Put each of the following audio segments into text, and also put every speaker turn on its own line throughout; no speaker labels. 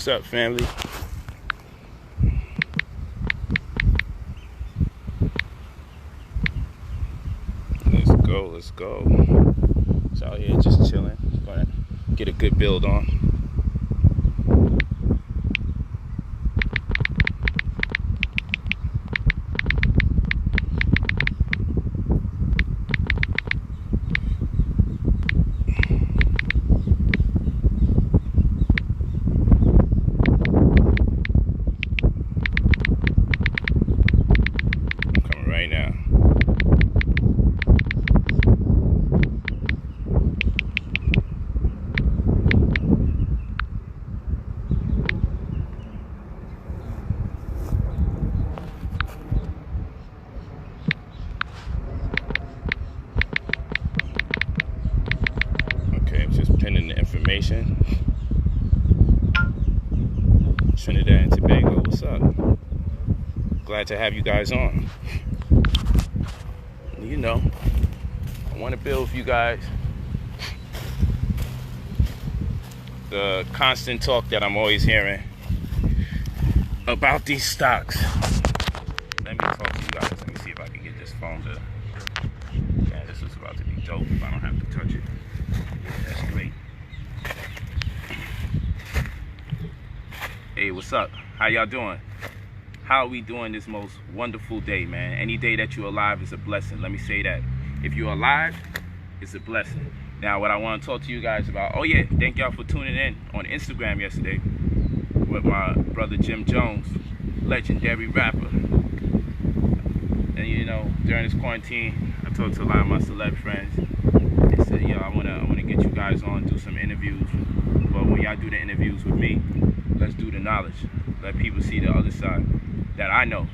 What's up, family? Let's go. It's out here just chilling. Gonna get a good build on. Trinidad and Tobago, what's up? Glad to have you guys on. You know, I want to build with you guys the constant talk that I'm always hearing about these stocks. Let me talk to you guys. Let me see if I can get this phone to. Yeah, this is about to be dope if I don't have to touch it. That's great. Hey, what's up? How y'all doing? How are we doing this most wonderful day, man? Any day that you're alive is a blessing. Let me say that. If you're alive, it's a blessing. Now, what I want to talk to you guys about, oh yeah, thank y'all for tuning in on Instagram yesterday with my brother Jim Jones, legendary rapper. And you know, during this quarantine, I talked to a lot of my celeb friends. They said, yo, I wanna get you guys on, do some interviews. But when y'all do the interviews with me, let's do the knowledge. Let people see the other side that I know.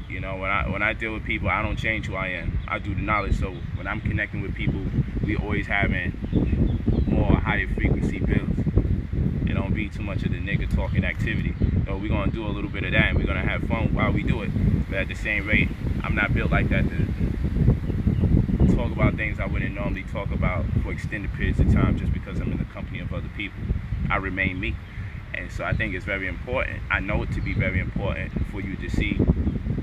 You know, when I deal with people, I don't change who I am. I do the knowledge. So when I'm connecting with people, we always having more higher frequency builds. It don't be too much of the nigga talking activity. So we're gonna do a little bit of that, and we're gonna have fun while we do it. But at the same rate, I'm not built like that to talk about things I wouldn't normally talk about for extended periods of time just because I'm in the company of other people. I remain me. And so I think it's very important. I know it to be very important for you to see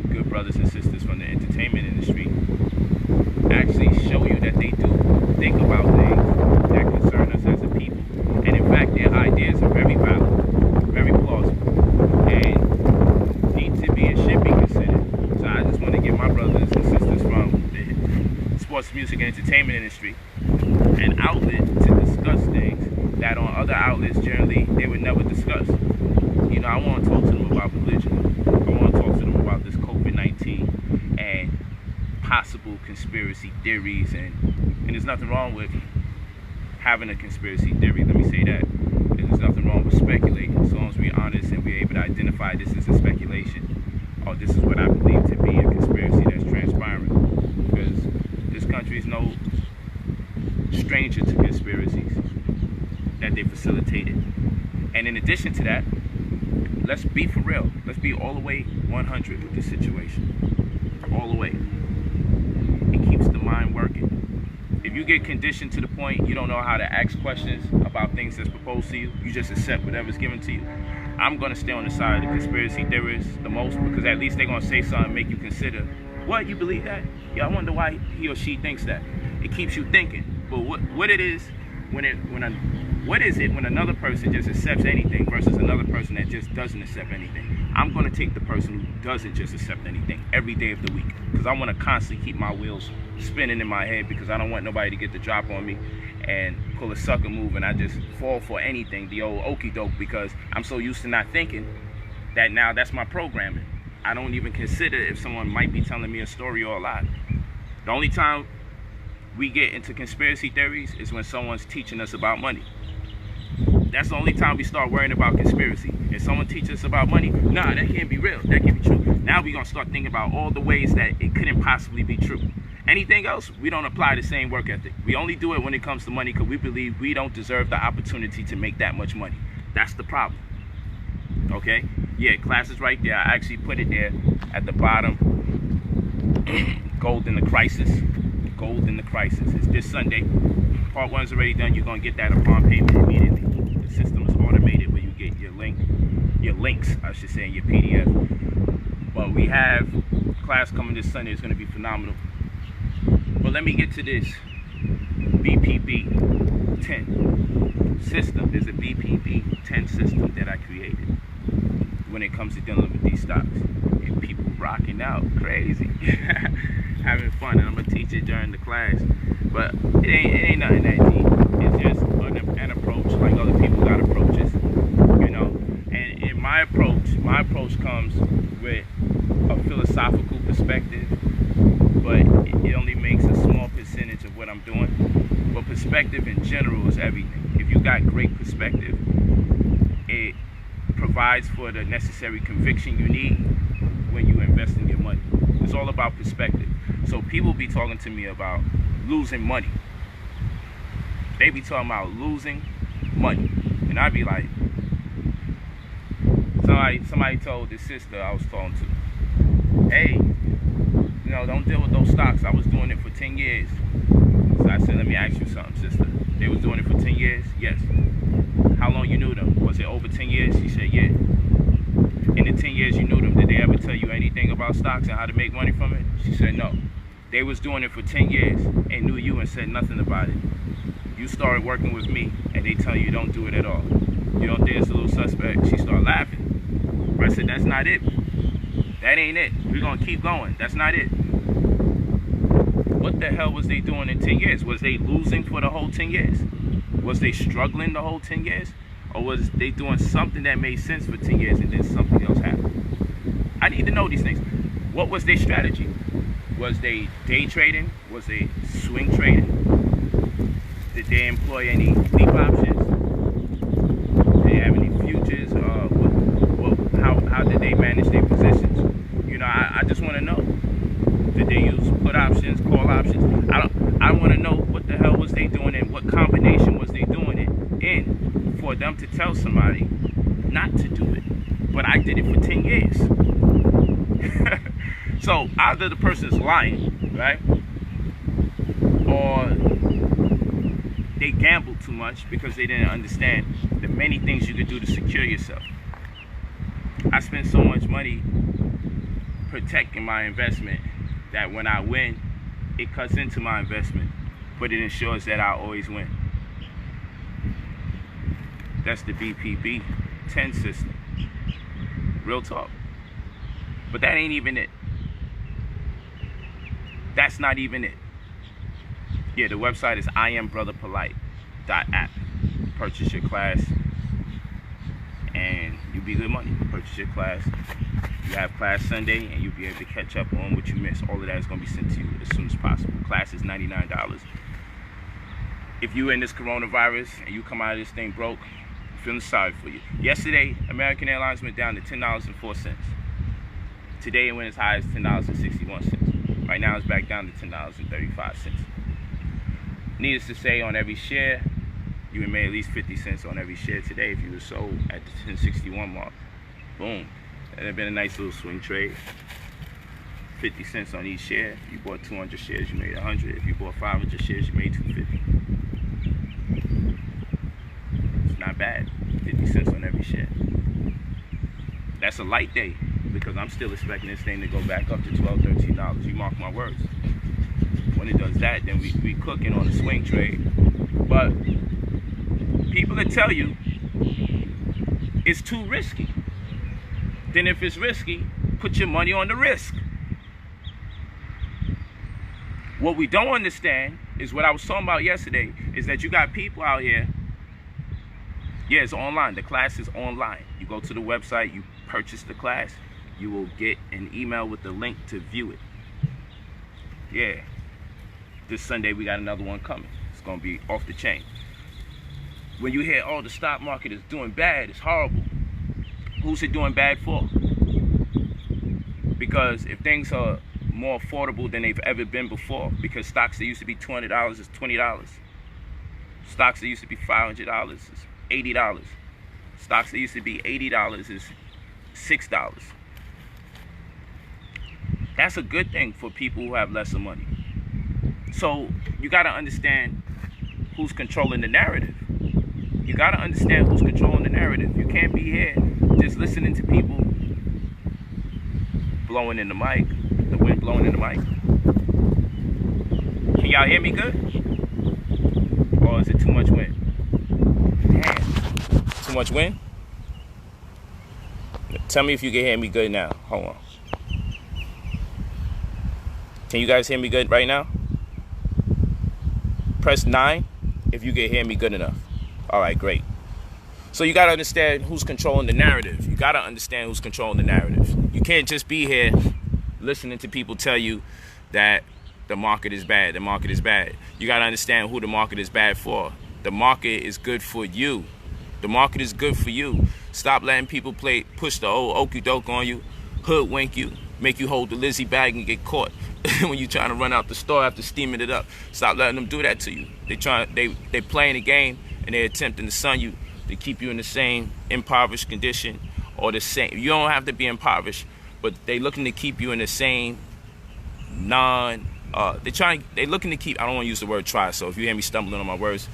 good brothers and sisters from the entertainment industry actually show you that they do think about things that concern us as a people. And in fact, their ideas are very valid, very plausible, and need to be and should be considered. So I just want to give my brothers and sisters from the sports, music, and entertainment industry an outlet to discuss things that on other outlets generally they would never discuss. You know, I want to talk to them about religion. I want to talk to them about this COVID-19 and possible conspiracy theories, and there's nothing wrong with having a conspiracy theory. Let me say that. There's nothing wrong with speculating, as long as we're honest and we're able to identify this is a speculation, or this is what I believe to be a conspiracy that's transpiring. Because this country is no stranger to conspiracies that they facilitated. And in addition to that, let's be for real. Let's be all the way 100 with this situation. All the way. It keeps the mind working. If you get conditioned to the point you don't know how to ask questions about things that's proposed to you, you just accept whatever's given to you. I'm going to stay on the side of the conspiracy theorists the most, because at least they're going to say something make you consider, what, you believe that? Yeah, I wonder why he or she thinks that. It keeps you thinking. But what it is when another person just accepts anything versus another person that just doesn't accept anything? I'm going to take the person who doesn't just accept anything every day of the week, because I want to constantly keep my wheels spinning in my head, because I don't want nobody to get the drop on me and pull a sucker move and I just fall for anything, the old okie doke, because I'm so used to not thinking that now that's my programming. I don't even consider if someone might be telling me a story or a lie. The only time we get into conspiracy theories is when someone's teaching us about money. That's the only time we start worrying about conspiracy. If someone teaches us about money, nah, that can't be real. That can't be true. Now we're going to start thinking about all the ways that it couldn't possibly be true. Anything else, we don't apply the same work ethic. We only do it when it comes to money because we believe we don't deserve the opportunity to make that much money. That's the problem. Okay? Yeah, class is right there. I actually put it there at the bottom. Gold in the crisis. Gold in the crisis. It's this Sunday. Part 1 is already done. You're going to get that upon payment immediately. The system is automated where you get your your links, I should say, in your PDF. But we have class coming this Sunday. It's going to be phenomenal. But let me get to this BPB-10 system. There's a BPB-10 system that I created when it comes to dealing with these stocks. And people rocking out crazy. Having fun. And I'm going to teach it during the class. But it ain't nothing that deep. It's just an approach, like other people got approaches, you know. And in my approach comes with a philosophical perspective, but it only makes a small percentage of what I'm doing. But perspective in general is everything. If you got great perspective, it provides for the necessary conviction you need when you invest in your money. It's all about perspective. So people be talking to me about losing money. They be talking about losing money. And I be like, somebody told this sister I was talking to, hey, you know, don't deal with those stocks. I was doing it for 10 years. So I said, let me ask you something, sister. They was doing it for 10 years? Yes. How long you knew them? Was it over 10 years? She said, yeah. In the 10 years you knew them, did they ever tell you anything about stocks and how to make money from it? She said, no. They was doing it for 10 years and knew you and said nothing about it. You started working with me and they tell you don't do it at all. You don't think it's a little suspect? She started laughing. I said, that's not it. That ain't it. We're going to keep going. That's not it. What the hell was they doing in 10 years? Was they losing for the whole 10 years? Was they struggling the whole 10 years? Or was they doing something that made sense for 10 years and then something else happened? I need to know these things. What was their strategy? Was they day trading? Was they swing trading? Did they employ any leap options? Did they have any futures? How did they manage their positions? You know, I just want to know. Did they use put options, call options? I want to know what the hell was they doing and what combination was they doing it in for them to tell somebody not to do it. But I did it for 10 years. So either the person's lying, right? Or they gambled too much because they didn't understand the many things you could do to secure yourself. I spend so much money protecting my investment that when I win, it cuts into my investment, but it ensures that I always win. That's the BPB-10 system. Real talk. But that ain't even it. That's not even it. Yeah, the website is brotherpolight.app. Purchase your class and you'll be good money. Purchase your class. You have class Sunday and you'll be able to catch up on what you missed. All of that is going to be sent to you as soon as possible. Class is $99. If you're in this coronavirus and you come out of this thing broke, I'm feeling sorry for you. Yesterday, American Airlines went down to $10.04. Today it went as high as $10.61. Right now it's back down to $10.35. Needless to say, on every share, you would make at least 50 cents on every share today if you were sold at the 1061 mark. Boom. That'd have been a nice little swing trade. 50 cents on each share. If you bought 200 shares, you made 100. If you bought 500 shares, you made 250. It's not bad. 50 cents on every share. That's a light day because I'm still expecting this thing to go back up to $12, $13. You mark my words. When it does that, then we cooking on a swing trade. But people that tell you it's too risky. Then if it's risky, put your money on the risk. What we don't understand is what I was talking about yesterday, is that you got people out here. Yeah, it's online. The class is online. You go to the website, you purchase the class, you will get an email with the link to view it. Yeah. This Sunday we got another one coming. It's going to be off the chain. When you hear, oh, the stock market is doing bad, it's horrible. Who's it doing bad for? Because if things are more affordable than they've ever been before, because stocks that used to be $200 is $20. Stocks that used to be $500 is $80. Stocks that used to be $80 is $6. That's a good thing for people who have lesser money. So you got to understand who's controlling the narrative. You got to understand who's controlling the narrative. You can't be here just just listening to people blowing in the mic, the wind blowing in the mic. Can y'all hear me good? Or is it too much wind? Damn. Too much wind? Tell me if you can hear me good now. Hold on. Can you guys hear me good right now? Press 9 if you can hear me good enough. All right, great. So you got to understand who's controlling the narrative. You got to understand who's controlling the narrative. You can't just be here listening to people tell you that the market is bad. The market is bad. You got to understand who the market is bad for. The market is good for you. The market is good for you. Stop letting people push the old okey doke on you, hoodwink you, make you hold the Lizzie bag and get caught when you're trying to run out the store after steaming it up. Stop letting them do that to you. They playing a game and they're attempting to sun you to keep you in the same impoverished condition or the same. You don't have to be impoverished, but they looking to keep you in the same they looking to keep, I don't want to use the word try, so if you hear me stumbling on my words,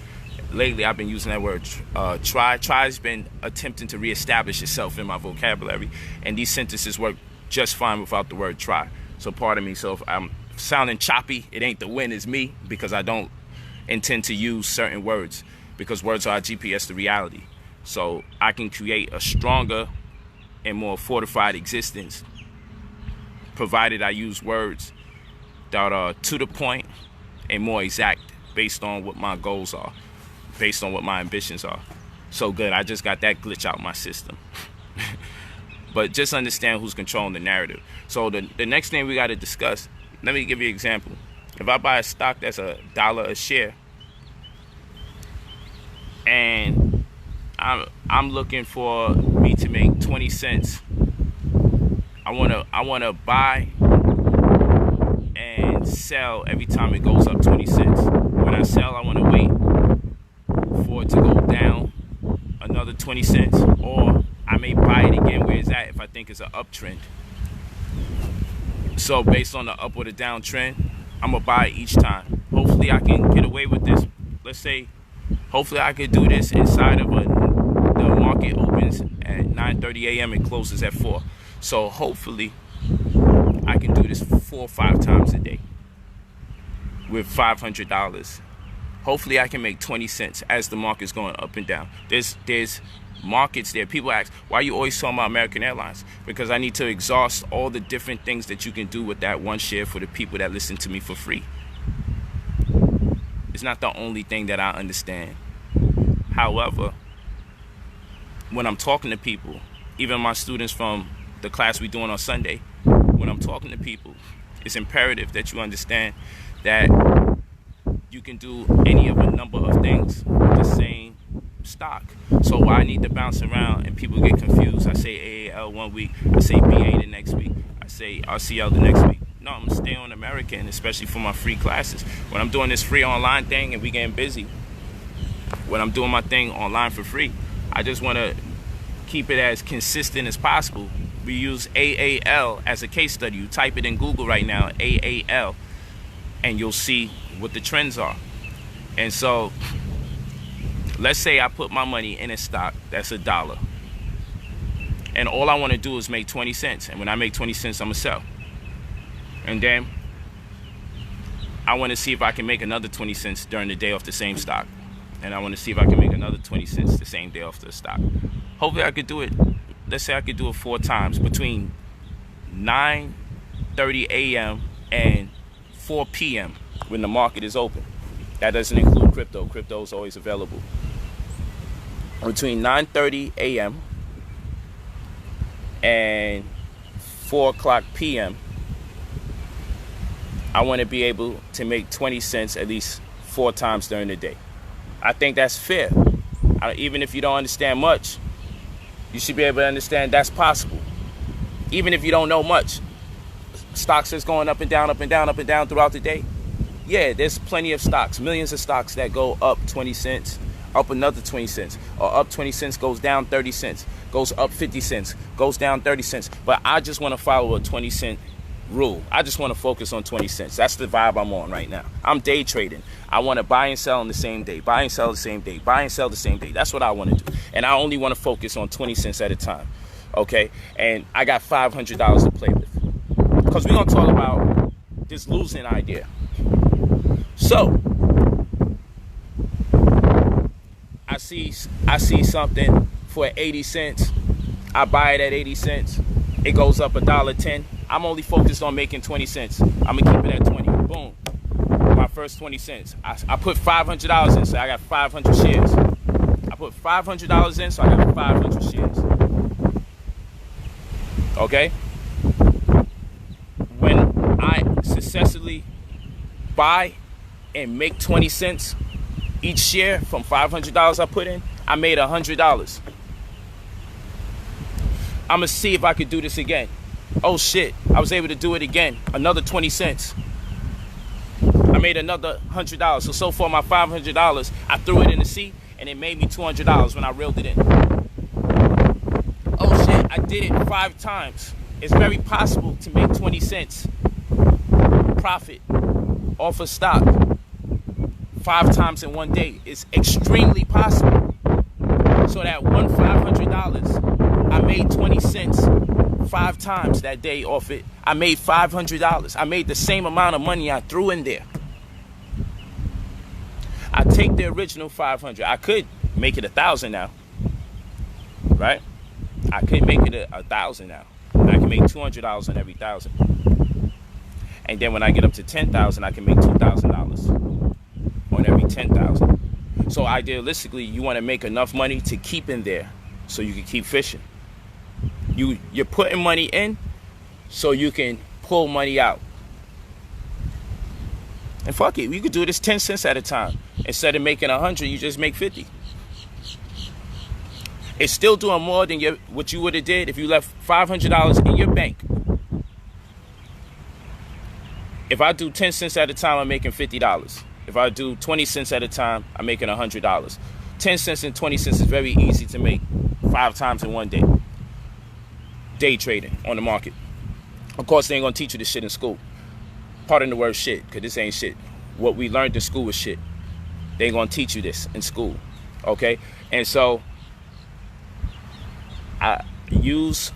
lately I've been using that word try. Try's been attempting to reestablish itself in my vocabulary, and these sentences work just fine without the word try. So pardon me, so if I'm sounding choppy, it ain't the wind, it's me, because I don't intend to use certain words, because words are our GPS to reality. So I can create a stronger and more fortified existence, provided I use words that are to the point and more exact based on what my goals are, based on what my ambitions are. So good, I just got that glitch out my system. But just understand who's controlling the narrative. So the next thing we got to discuss, let me give you an example. If I buy a stock that's $1 a share, and I'm looking for me to make 20 cents, I wanna buy and sell every time it goes up 20 cents. When I sell, I want to wait for it to go down another 20 cents, or I may buy it again where it's at if I think it's an uptrend. So based on the up or the down trend, I'm gonna buy it each time. Hopefully I can get away with this. Let's say, hopefully I can do this inside of the market opens at 9:30 a.m. and closes at 4. So hopefully I can do this 4 or 5 times a day with $500. Hopefully I can make 20 cents as the market's going up and down. There's markets there. People ask, why are you always talking about American Airlines? Because I need to exhaust all the different things that you can do with that one share for the people that listen to me for free. It's not the only thing that I understand. However, when I'm talking to people, even my students from the class we're doing on Sunday, when I'm talking to people, it's imperative that you understand that you can do any of a number of things with the same stock. So why I need to bounce around and people get confused. I say AAL one week, I say BA the next week, I say RCL the next week. No, I'm gonna stay on American, especially for my free classes. When I'm doing this free online thing and we getting busy, when I'm doing my thing online for free, I just wanna keep it as consistent as possible. We use AAL as a case study. You type it in Google right now, AAL, and you'll see what the trends are. And so, let's say I put my money in a stock that's $1. And all I want to do is make 20 cents. And when I make 20 cents, I'm going to sell. And then, I want to see if I can make another 20 cents during the day off the same stock. And I want to see if I can make another 20 cents the same day off the stock. Hopefully I could do it. Let's say I could do it 4 times between 9:30 a.m. and 4 p.m. when the market is open. That doesn't include crypto. Crypto is always available. Between 9:30 a.m. and 4 o'clock p.m., I want to be able to make 20 cents at least 4 times during the day. I think that's fair. Even if you don't understand much, you should be able to understand that's possible. Even if you don't know much, stocks is going up and down, up and down, up and down throughout the day. Yeah, there's plenty of stocks, millions of stocks that go up 20 cents, up another 20 cents, or up 20 cents, goes down 30 cents, goes up 50 cents, goes down 30 cents. But I just want to follow a 20 cent rule. I just want to focus on 20 cents. That's the vibe I'm on right now. I'm day trading. I want to buy and sell on the same day, buy and sell the same day, buy and sell the same day. That's what I want to do. And I only want to focus on 20 cents at a time. okay? And I got $500 to play with. Because we're going to talk about this losing idea. So, I see something for 80 cents. I buy it at 80 cents. It goes up $1.10. I'm only focused on making 20 cents. I'm going to keep it at 20. Boom. My first 20 cents. I put $500 in, so I got 500 shares. I put $500 in, so I got 500 shares. Okay? When I successfully buy and make 20 cents each share from $500 I put in, I made $100. I'm going to see if I could do this again. Oh shit, I was able to do it again. Another 20 cents. I made another $100. So far my $500, I threw it in the sea and it made me $200 when I reeled it in. Oh shit, I did it 5 times. It's very possible to make 20 cents profit off a stock 5 times in one day. It's extremely possible. So that one $500, I made 20 cents 5 times that day off it. I made $500. I made the same amount of money I threw in there. I take the original 500. I could make it 1,000 now, right? I could make it 1,000 now. I can make $200 on every 1,000. And then when I get up to 10,000, I can make $2,000 on every 10,000. So idealistically, you want to make enough money to keep in there so you can keep fishing. You're putting money in so you can pull money out. And fuck it, you could do this 10 cents at a time. Instead of making 100, you just make 50. It's still doing more than what you would have did if you left $500 in your bank. If I do 10 cents at a time, I'm making $50. If I do 20 cents at a time, I'm making $100. 10 cents and 20 cents is very easy to make 5 times in one day. Day trading on the market. Of course, they ain't gonna teach you this shit in school. Pardon the word shit, because this ain't shit. What we learned in school was shit. They ain't gonna teach you this in school, okay? And so, I use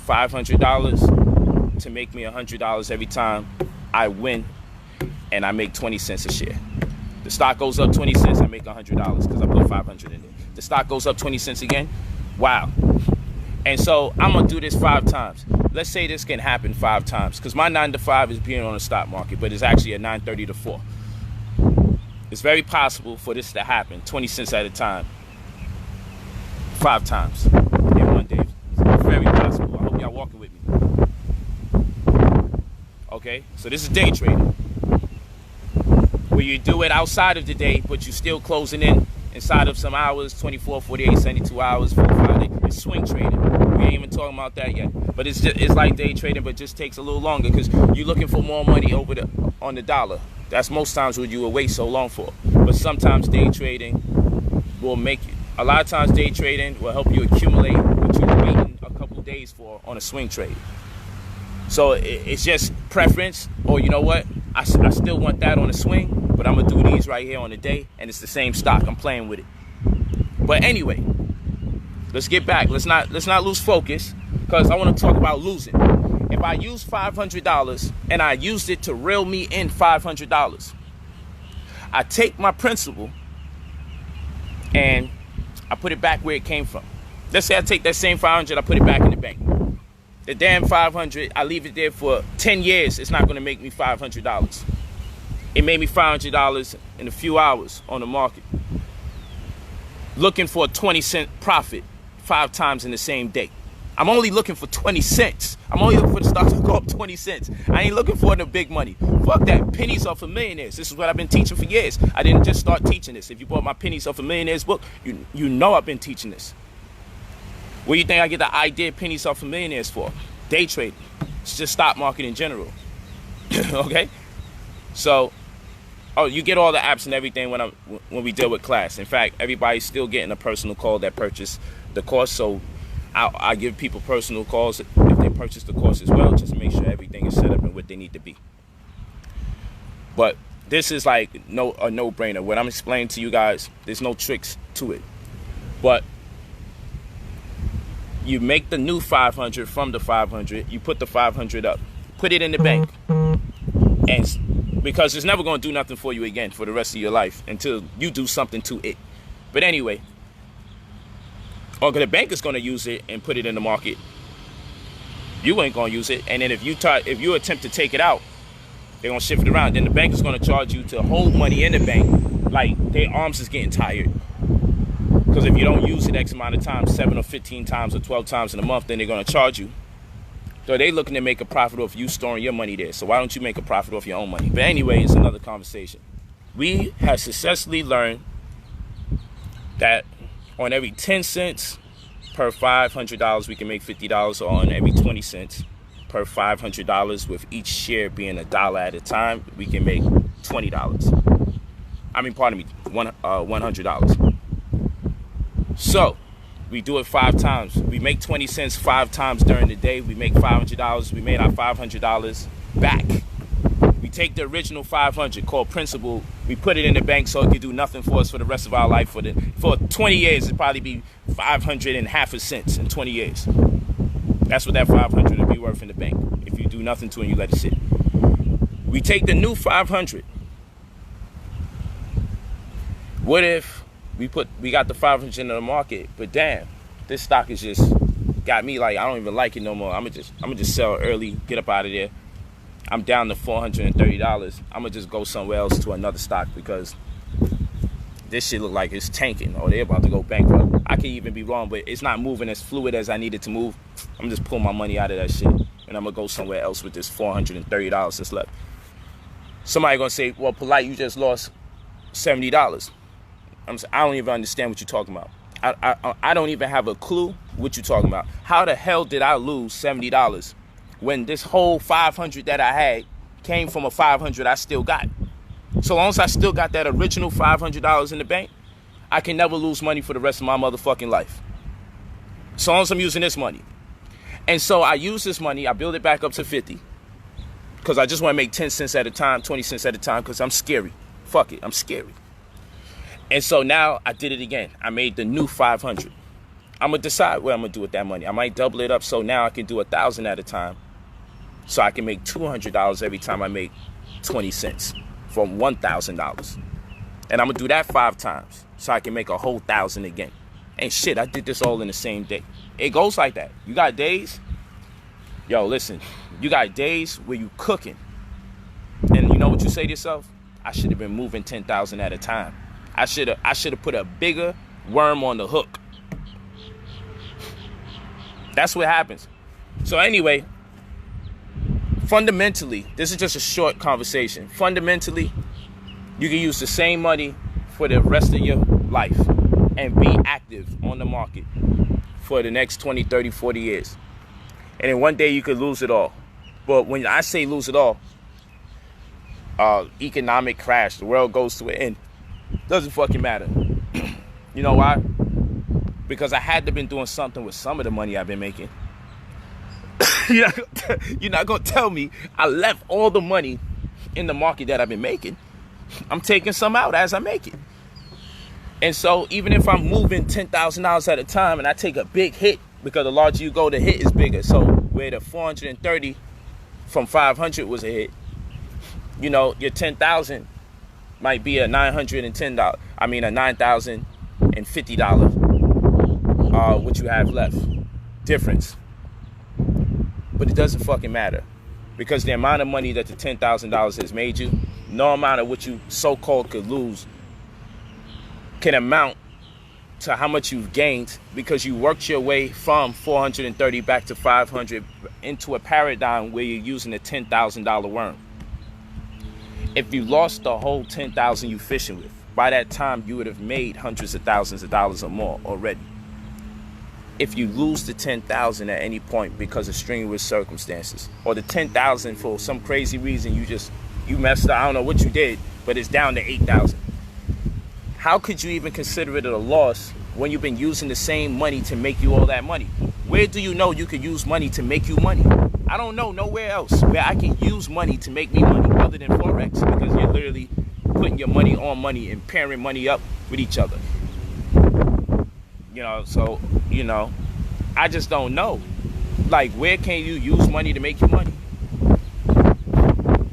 $500 to make me $100 every time I win, and I make 20 cents a share. The stock goes up 20 cents, I make $100 because I put 500 in it. The stock goes up 20 cents again, wow. And so I'm gonna do this 5 times. Let's say this can happen 5 times, because my 9 to 5 is being on the stock market, but it's actually a 9:30 to 4. It's very possible for this to happen 20 cents at a time 5 times in one day. It's very possible. I hope y'all walking with me. Okay, so this is day trading, where you do it outside of the day, but you're still closing in inside of some hours, 24, 48, 72 hours, 45 days. It's swing trading. We ain't even talking about that yet. But it's like day trading, but just takes a little longer because you're looking for more money on the dollar. That's most times what you will wait so long for. But sometimes day trading will make you. A lot of times day trading will help you accumulate what you were waiting a couple days for on a swing trade. So it's just preference, or you know what? I still want that on a swing, but I'm gonna do these right here on the day, and it's the same stock. I'm playing with it. But anyway, let's get back. Let's not lose focus, because I want to talk about losing. If I use $500 and I used it to reel me in $500, I take my principal and I put it back where it came from. Let's say I take that same 500, I put it back in the bank. The damn 500, I leave it there for 10 years, it's not going to make me $500. It made me $500 in a few hours on the market. Looking for a 20-cent profit 5 times in the same day. I'm only looking for 20 cents. I'm only looking for the stock to go up 20 cents. I ain't looking for the big money. Fuck that. Pennies Off of Millionaires. This is what I've been teaching for years. I didn't just start teaching this. If you bought my Pennies Off of Millionaires book, you know I've been teaching this. What do you think I get the idea of Pennies Off of Millionaires for? Day trading. It's just stock market in general. Okay? So, you get all the apps and everything when we deal with class. In fact, everybody's still getting a personal call that purchased the course. So I give people personal calls if they purchase the course as well, just to make sure everything is set up and what they need to be. But this is like a no-brainer. What I'm explaining to you guys, there's no tricks to it. But You make the new 500 from the 500. You put the 500 up. Put it in the bank. And because it's never going to do nothing for you again for the rest of your life until you do something to it. But anyway, or the bank is going to use it and put it in the market. You ain't going to use it. And then if you attempt to take it out, they're going to shift it around. Then the bank is going to charge you to hold money in the bank. Like, their arms is getting tired. Because if you don't use it X amount of times, 7 or 15 times or 12 times in a month, then they're going to charge you. So they looking to make a profit off you storing your money there. So why don't you make a profit off your own money? But anyway, it's another conversation. We have successfully learned that on every 10 cents per $500, we can make $50, or on every 20 cents per $500, with each share being $1 at a time, we can make $20. I mean, pardon me, $100. So we do it 5 times. We make 20 cents 5 times during the day. We make $500. We made our $500 back. We take the original 500 called principal. We put it in the bank so it could do nothing for us for the rest of our life. For 20 years, it'd probably be 500 and half a cent in 20 years. That's what that 500 would be worth in the bank if you do nothing to it and you let it sit. We take the new 500. What if we got the 500 in the market, but damn, this stock is just got me like, I don't even like it no more. I'm gonna just sell early, get up out of there. I'm down to $430. I'm gonna just go somewhere else to another stock because this shit look like it's tanking or they're about to go bankrupt. I could even be wrong, but it's not moving as fluid as I need it to move. I'm just pulling my money out of that shit and I'm gonna go somewhere else with this $430 that's left. Somebody gonna say, well, Polight, you just lost $70. I don't even understand what you're talking about. I don't even have a clue what you're talking about. How the hell did I lose $70 when this whole 500 that I had came from a 500 I still got? So long as I still got that original $500 in the bank, I can never lose money for the rest of my motherfucking life. So long as I'm using this money. And so I use this money, I build it back up to 50. Because I just want to make 10 cents at a time, 20 cents at a time, because I'm scary. Fuck it, I'm scary. And so now I did it again. I made the new 500. I'm going to decide what I'm going to do with that money. I might double it up so now I can do 1,000 at a time. So I can make $200 every time I make 20 cents from $1,000. And I'm going to do that 5 times so I can make a whole 1,000 again. And shit, I did this all in the same day. It goes like that. You got days. Yo, listen. You got days where you cooking. And you know what you say to yourself? I should have been moving 10,000 at a time. I should have put a bigger worm on the hook. That's what happens. So anyway, fundamentally, this is just a short conversation. Fundamentally, you can use the same money for the rest of your life and be active on the market for the next 20, 30, 40 years. And then one day you could lose it all. But when I say lose it all, economic crash, the world goes to an end. Doesn't fucking matter. You know why? Because I had to been doing something with some of the money I've been making. You're not gonna tell me I left all the money in the market that I've been making. I'm taking some out as I make it. And so even if I'm moving $10,000 at a time and I take a big hit, because the larger you go, the hit is bigger. So where the 430 from 500 was a hit, you know, your 10,000 might be a $910. I mean a $9,050. What you have left, difference. But it doesn't fucking matter, because the amount of money that the $10,000 has made you, no amount of what you so-called could lose can amount to how much you've gained, because you worked your way from 430 back to 500 into a paradigm where you're using a $10,000 worm. If you lost the whole 10,000 you fishing with, by that time you would have made hundreds of thousands of dollars or more already. If you lose the 10,000 at any point because of strenuous circumstances, or the 10,000 for some crazy reason you messed up, I don't know what you did, but it's down to 8,000. How could you even consider it a loss when you've been using the same money to make you all that money? Where do you know you could use money to make you money? I don't know nowhere else where I can use money to make me money other than Forex, because you're literally putting your money on money and pairing money up with each other. You know, so, you know, I just don't know. Like, where can you use money to make you money?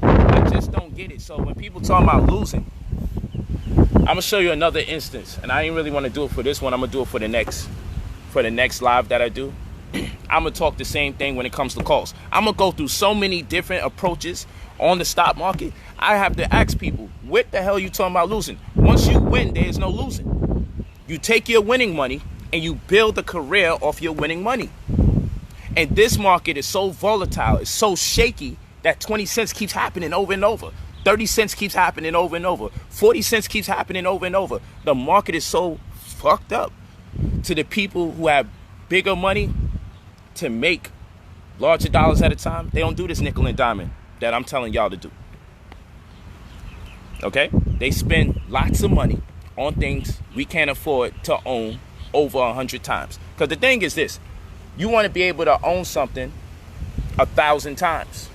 I just don't get it. So when people talk about losing, I'm gonna show you another instance, and I ain't really want to do it for this one. I'm gonna do it for the next live that I do. I'm gonna talk the same thing when it comes to calls. I'm gonna go through so many different approaches on the stock market. I have to ask people, what the hell are you talking about losing? Once you win, there's no losing. You take your winning money and you build a career off your winning money. And this market is so volatile, it's so shaky that 20 cents keeps happening over and over. 30 cents keeps happening over and over. 40 cents keeps happening over and over. The market is so fucked up. To the people who have bigger money to make larger dollars at a time, they don't do this nickel and diamond that I'm telling y'all to do. Okay? They spend lots of money on things we can't afford to own over 100 times. Because the thing is this, you want to be able to own something 1,000 times.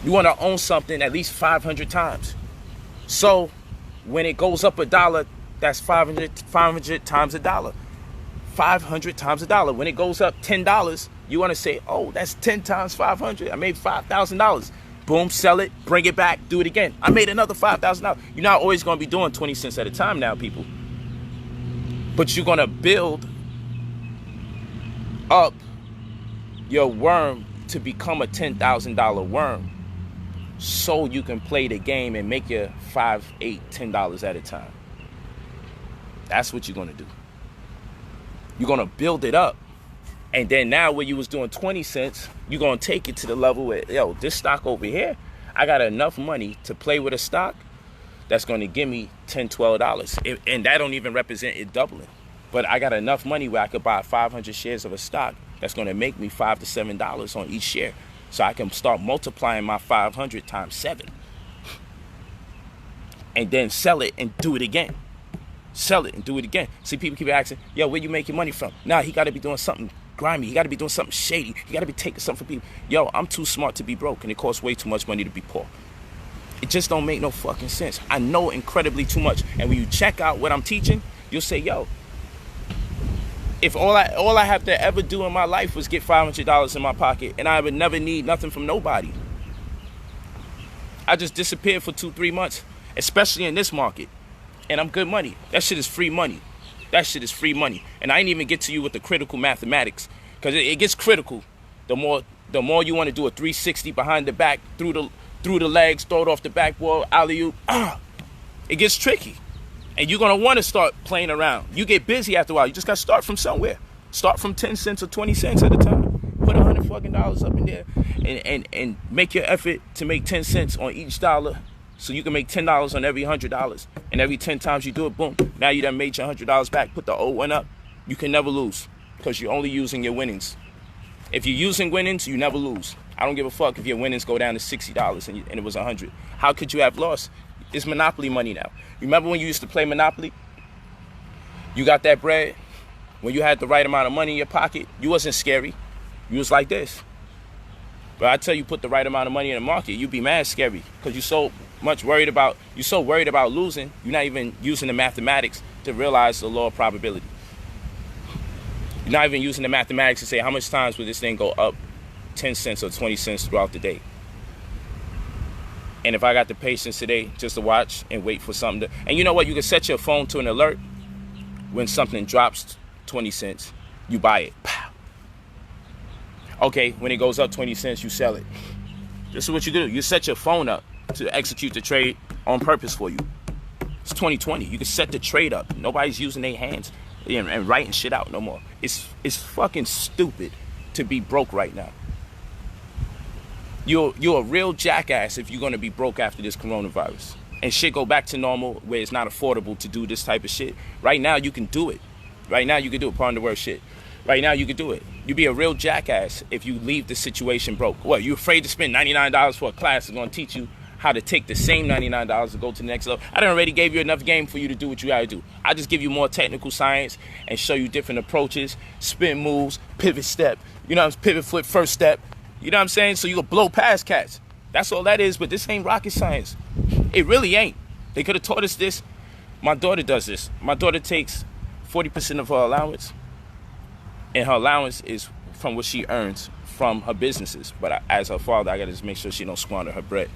You want to own something at least 500 times. So when it goes up $1, that's 500 times $1. 500 times $1. When it goes up $10, you want to say, oh, that's 10 times 500. I made $5,000. Boom, sell it, bring it back, do it again. I made another $5,000. You're not always going to be doing 20 cents at a time now, people. But you're going to build up your worm to become a $10,000 worm so you can play the game and make your $5, $8, $10 at a time. That's what you're going to do. You're going to build it up. And then now where you was doing 20 cents, you're going to take it to the level where, yo, this stock over here, I got enough money to play with a stock that's going to give me $10, $12. And that don't even represent it doubling. But I got enough money where I could buy 500 shares of a stock that's going to make me $5 to $7 on each share. So I can start multiplying my 500 times 7. And then sell it and do it again. Sell it and do it again. See, people keep asking, yo, where you make your money from? Nah, he got to be doing something grimy. He got to be doing something shady. He got to be taking something from people. Yo, I'm too smart to be broke, and it costs way too much money to be poor. It just don't make no fucking sense. I know incredibly too much. And when you check out what I'm teaching, you'll say, yo, if all I have to ever do in my life was get $500 in my pocket, and I would never need nothing from nobody, I just disappeared for 2-3 months, especially in this market, and I'm good money. That shit is free money. That shit is free money. And I didn't even get to you with the critical mathematics, because it gets critical. The more you want to do a 360 behind the back, through the legs, throw it off the backboard, alley-oop, it gets tricky. And you're going to want to start playing around. You get busy after a while. You just got to start from somewhere. Start from 10 cents or 20 cents at a time. Put $100 fucking dollars up in there and make your effort to make 10 cents on each dollar so you can make $10 on every $100. And every 10 times you do it, boom. Now you done made your $100 back. Put the old one up. You can never lose because you're only using your winnings. If you're using winnings, you never lose. I don't give a fuck if your winnings go down to $60 and it was $100. How could you have lost? It's Monopoly money now. Remember when you used to play Monopoly? You got that bread. When you had the right amount of money in your pocket, you wasn't scary. You was like this. But I tell you, put the right amount of money in the market, you'd be mad scary because you're so worried about losing, you're not even using the mathematics to realize the law of probability. You're not even using the mathematics to say how much times will this thing go up 10 cents or 20 cents throughout the day. And if I got the patience today just to watch and wait for something to... And you know what? You can set your phone to an alert. When something drops 20 cents, you buy it. Pow. Okay, when it goes up 20 cents, you sell it. This is what you do. You set your phone up to execute the trade on purpose for you. It's 2020. You can set the trade up. Nobody's using their hands and writing shit out no more. It's fucking stupid to be broke right now. You're a real jackass if you're going to be broke after this coronavirus. And shit go back to normal where it's not affordable to do this type of shit. Right now, you can do it. Right now, you can do it. Pardon the word shit. Right now, you can do it. You'd be a real jackass if you leave the situation broke. What, you afraid to spend $99 for a class that's going to teach you how to take the same $99 to go to the next level? I done already gave you enough game for you to do what you got to do. I just give you more technical science and show you different approaches, spin moves, pivot step, pivot flip first step. You know what I'm saying? So you can blow past cats. That's all that is, but this ain't rocket science. It really ain't. They could have taught us this. My daughter does this. My daughter takes 40% of her allowance And her allowance is from what she earns from her businesses. But as her father, I got to just make sure she don't squander her bread.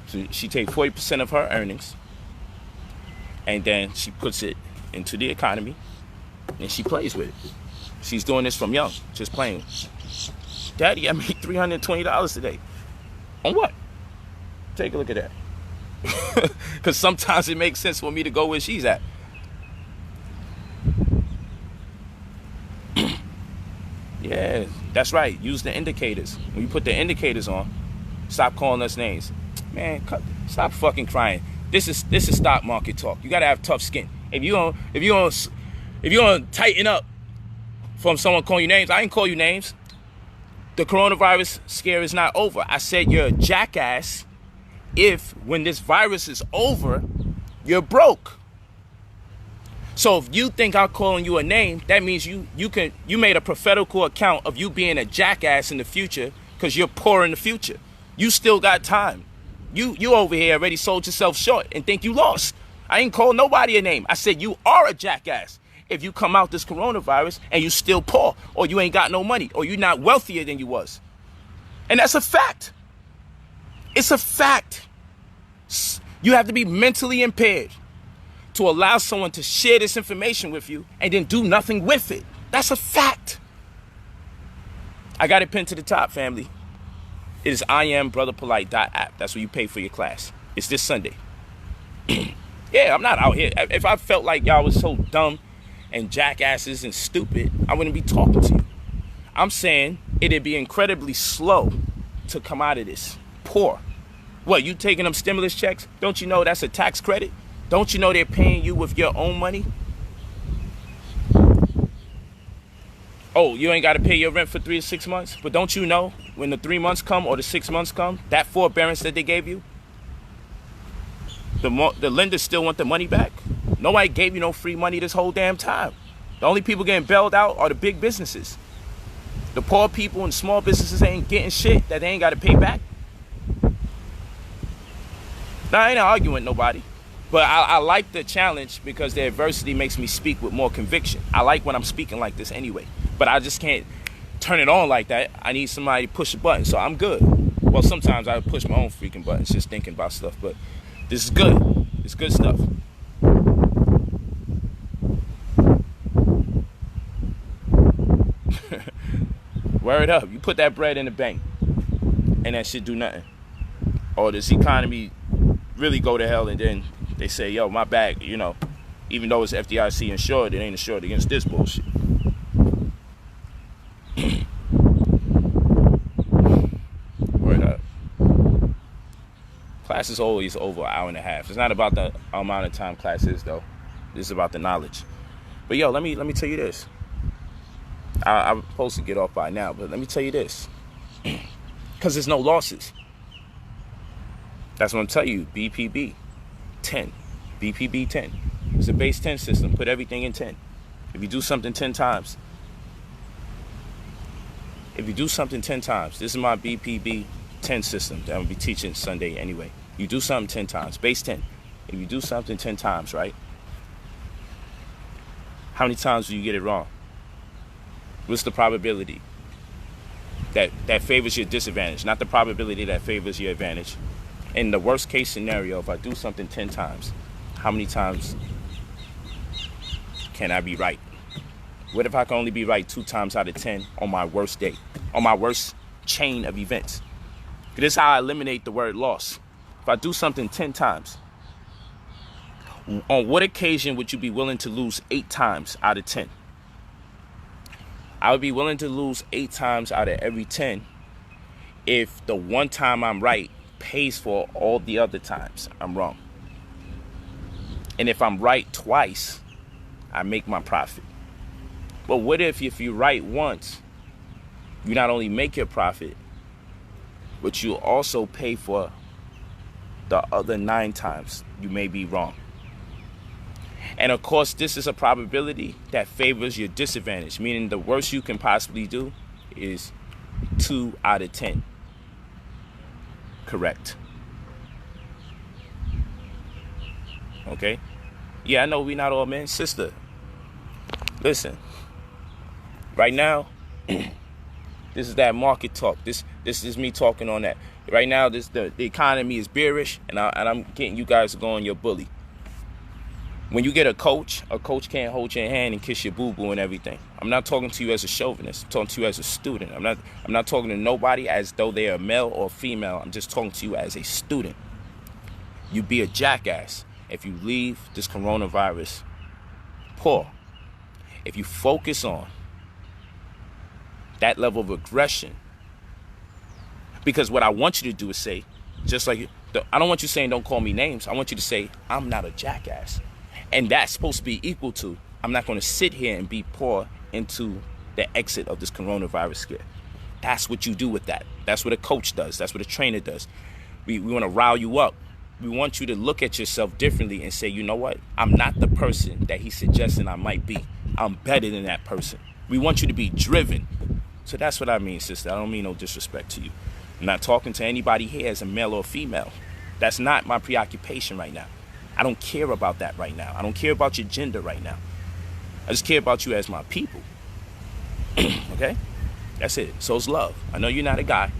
So she takes 40% of her earnings, and then she puts it into the economy, and she plays with it. She's doing this from young, just playing. Daddy, I made $320 today. On what? Take a look at that. Because sometimes it makes sense for me to go where she's at. Yeah, that's right. Use the indicators. When you put the indicators on, stop calling us names. Man, stop fucking crying. This is stock market talk. You gotta have tough skin. If you don't tighten up from someone calling you names, I ain't call you names. The coronavirus scare is not over. I said you're a jackass if when this virus is over, you're broke. So if you think I'm calling you a name, that means you made a prophetical account of you being a jackass in the future because you're poor in the future. You still got time. You over here already sold yourself short and think you lost. I ain't called nobody a name. I said you are a jackass if you come out this coronavirus and you still poor, or you ain't got no money, or you're not wealthier than you was. And that's a fact. It's a fact. You have to be mentally impaired to allow someone to share this information with you and then do nothing with it. That's a fact. I got it pinned to the top, family. It is IamBrotherPolight.app. That's where you pay for your class. It's this Sunday. Yeah, I'm not out here. If I felt like y'all was so dumb and jackasses and stupid, I wouldn't be talking to you. I'm saying it'd be incredibly slow to come out of this. Poor. What, you taking them stimulus checks? Don't you know that's a tax credit? Don't you know they're paying you with your own money? Oh, you ain't got to pay your rent for 3 to 6 months? But don't you know when the 3 months come or the 6 months come, that forbearance that they gave you, the lenders still want the money back? Nobody gave you no free money this whole damn time. The only people getting bailed out are the big businesses. The poor people and small businesses ain't getting shit that they ain't got to pay back. Now, I ain't arguing with nobody. But I like the challenge because the adversity makes me speak with more conviction. I like when I'm speaking like this anyway. But I just can't turn it on like that. I need somebody to push a button, so I'm good. Well, sometimes I push my own freaking buttons just thinking about stuff. But this is good. It's good stuff. Word up. You put that bread in the bank and that shit do nothing. Or this economy really go to hell and then they say, yo, my bag, you know, even though it's FDIC insured, it ain't insured against this bullshit. Word up. Class is always over an hour and a half. It's not about the amount of time class is, though. It's about the knowledge. But yo, let me tell you this. I'm supposed to get off by now, but let me tell you this. Because there's no losses. That's what I'm telling you. BPB-10. BPB-10. It's a base 10 system. Put everything in 10. If you do something 10 times. This is my BPB-10 system that I'm going to be teaching Sunday anyway. You do something 10 times. Base 10. If you do something 10 times, right? How many times do you get it wrong? What's the probability that favors your disadvantage? Not the probability that favors your advantage. In the worst case scenario, if I do something 10 times, how many times can I be right? What if I can only be right 2 times out of 10 on my worst day, on my worst chain of events? This is how I eliminate the word loss. If I do something 10 times, on what occasion would you be willing to lose 8 times out of 10? I would be willing to lose 8 times out of every 10 if the one time I'm right pays for all the other times I'm wrong. And if I'm right twice, I make my profit. But what if you're right once, you not only make your profit, but you also pay for the other 9 times you may be wrong? And of course, this is a probability that favors your disadvantage, meaning the worst you can possibly do is 2 out of 10. Correct. Okay? Yeah, I know we not all men. Sister, listen. Right now, This is that market talk. This is me talking on that. Right now, the economy is bearish, and I'm getting you guys to go on your bully. When you get a coach can't hold your hand and kiss your boo-boo and everything. I'm not talking to you as a chauvinist. I'm talking to you as a student. I'm not talking to nobody as though they are male or female. I'm just talking to you as a student. You be a jackass if you leave this coronavirus poor. If you focus on that level of aggression. Because what I want you to do is say, just like, I don't want you saying don't call me names. I want you to say, I'm not a jackass. And that's supposed to be equal to, I'm not going to sit here and be poor into the exit of this coronavirus scare. That's what you do with that. That's what a coach does. That's what a trainer does. We want to rile you up. We want you to look at yourself differently and say, you know what? I'm not the person that he's suggesting I might be. I'm better than that person. We want you to be driven. So that's what I mean, sister. I don't mean no disrespect to you. I'm not talking to anybody here as a male or female. That's not my preoccupation right now. I don't care about that right now. I don't care about your gender right now. I just care about you as my people. Okay? That's it. So it's love. I know you're not a guy,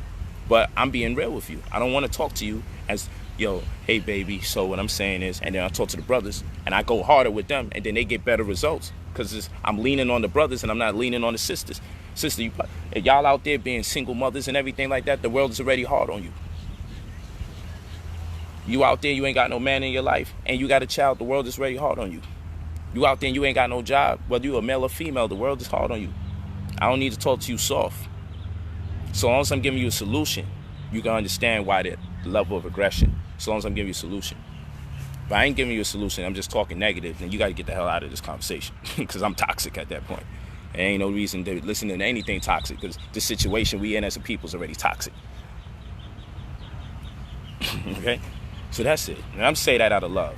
but I'm being real with you. I don't want to talk to you as, yo, hey, baby. So what I'm saying is, and then I talk to the brothers, and I go harder with them, and then they get better results because I'm leaning on the brothers and I'm not leaning on the sisters. Sister, if y'all out there being single mothers and everything like that, the world is already hard on you. You out there, you ain't got no man in your life, and you got a child, the world is already hard on you. You out there and you ain't got no job, whether you're a male or female, the world is hard on you. I don't need to talk to you soft. So long as I'm giving you a solution, you can understand why the level of aggression. So long as I'm giving you a solution. But I ain't giving you a solution, I'm just talking negative, then you got to get the hell out of this conversation because I'm toxic at that point. There ain't no reason to listen to anything toxic because the situation we in as a people is already toxic. Okay? So that's it. And I'm saying that out of love.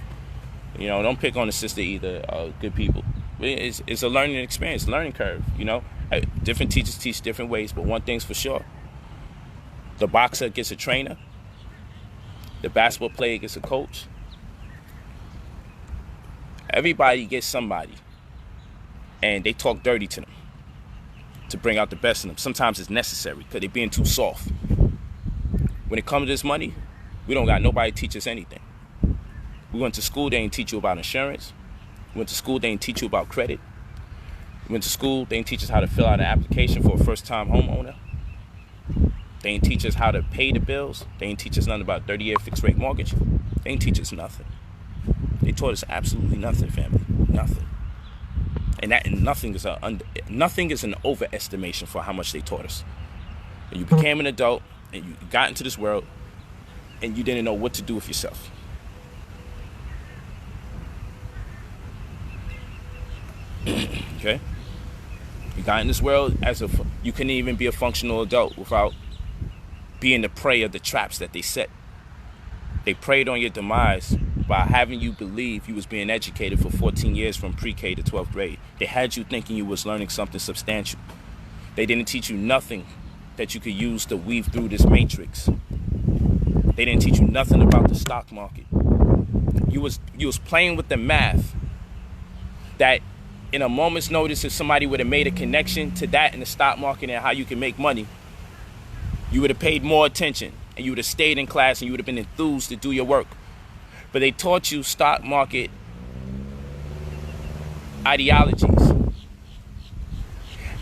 You know, don't pick on the sister either. Good people. It's a learning experience, learning curve. You know, different teachers teach different ways, but one thing's for sure: the boxer gets a trainer, the basketball player gets a coach. Everybody gets somebody, and they talk dirty to them to bring out the best in them. Sometimes it's necessary because they're being too soft. When it comes to this money, we don't got nobody teach us anything. We went to school, they didn't teach you about insurance. We went to school, they didn't teach you about credit. We went to school, they didn't teach us how to fill out an application for a first-time homeowner. They didn't teach us how to pay the bills. They didn't teach us nothing about 30-year fixed-rate mortgage. They didn't teach us nothing. They taught us absolutely nothing, family. Nothing. And nothing is an overestimation for how much they taught us. And you became an adult, and you got into this world, and you didn't know what to do with yourself. Okay? You got in this world you couldn't even be a functional adult without being the prey of the traps that they set. They preyed on your demise by having you believe you was being educated for 14 years from pre-K to 12th grade. They had you thinking you was learning something substantial. They didn't teach you nothing that you could use to weave through this matrix. They didn't teach you nothing about the stock market. You was playing with the math that in a moment's notice, if somebody would have made a connection to that in the stock market and how you can make money, you would have paid more attention and you would have stayed in class and you would have been enthused to do your work. But they taught you stock market ideologies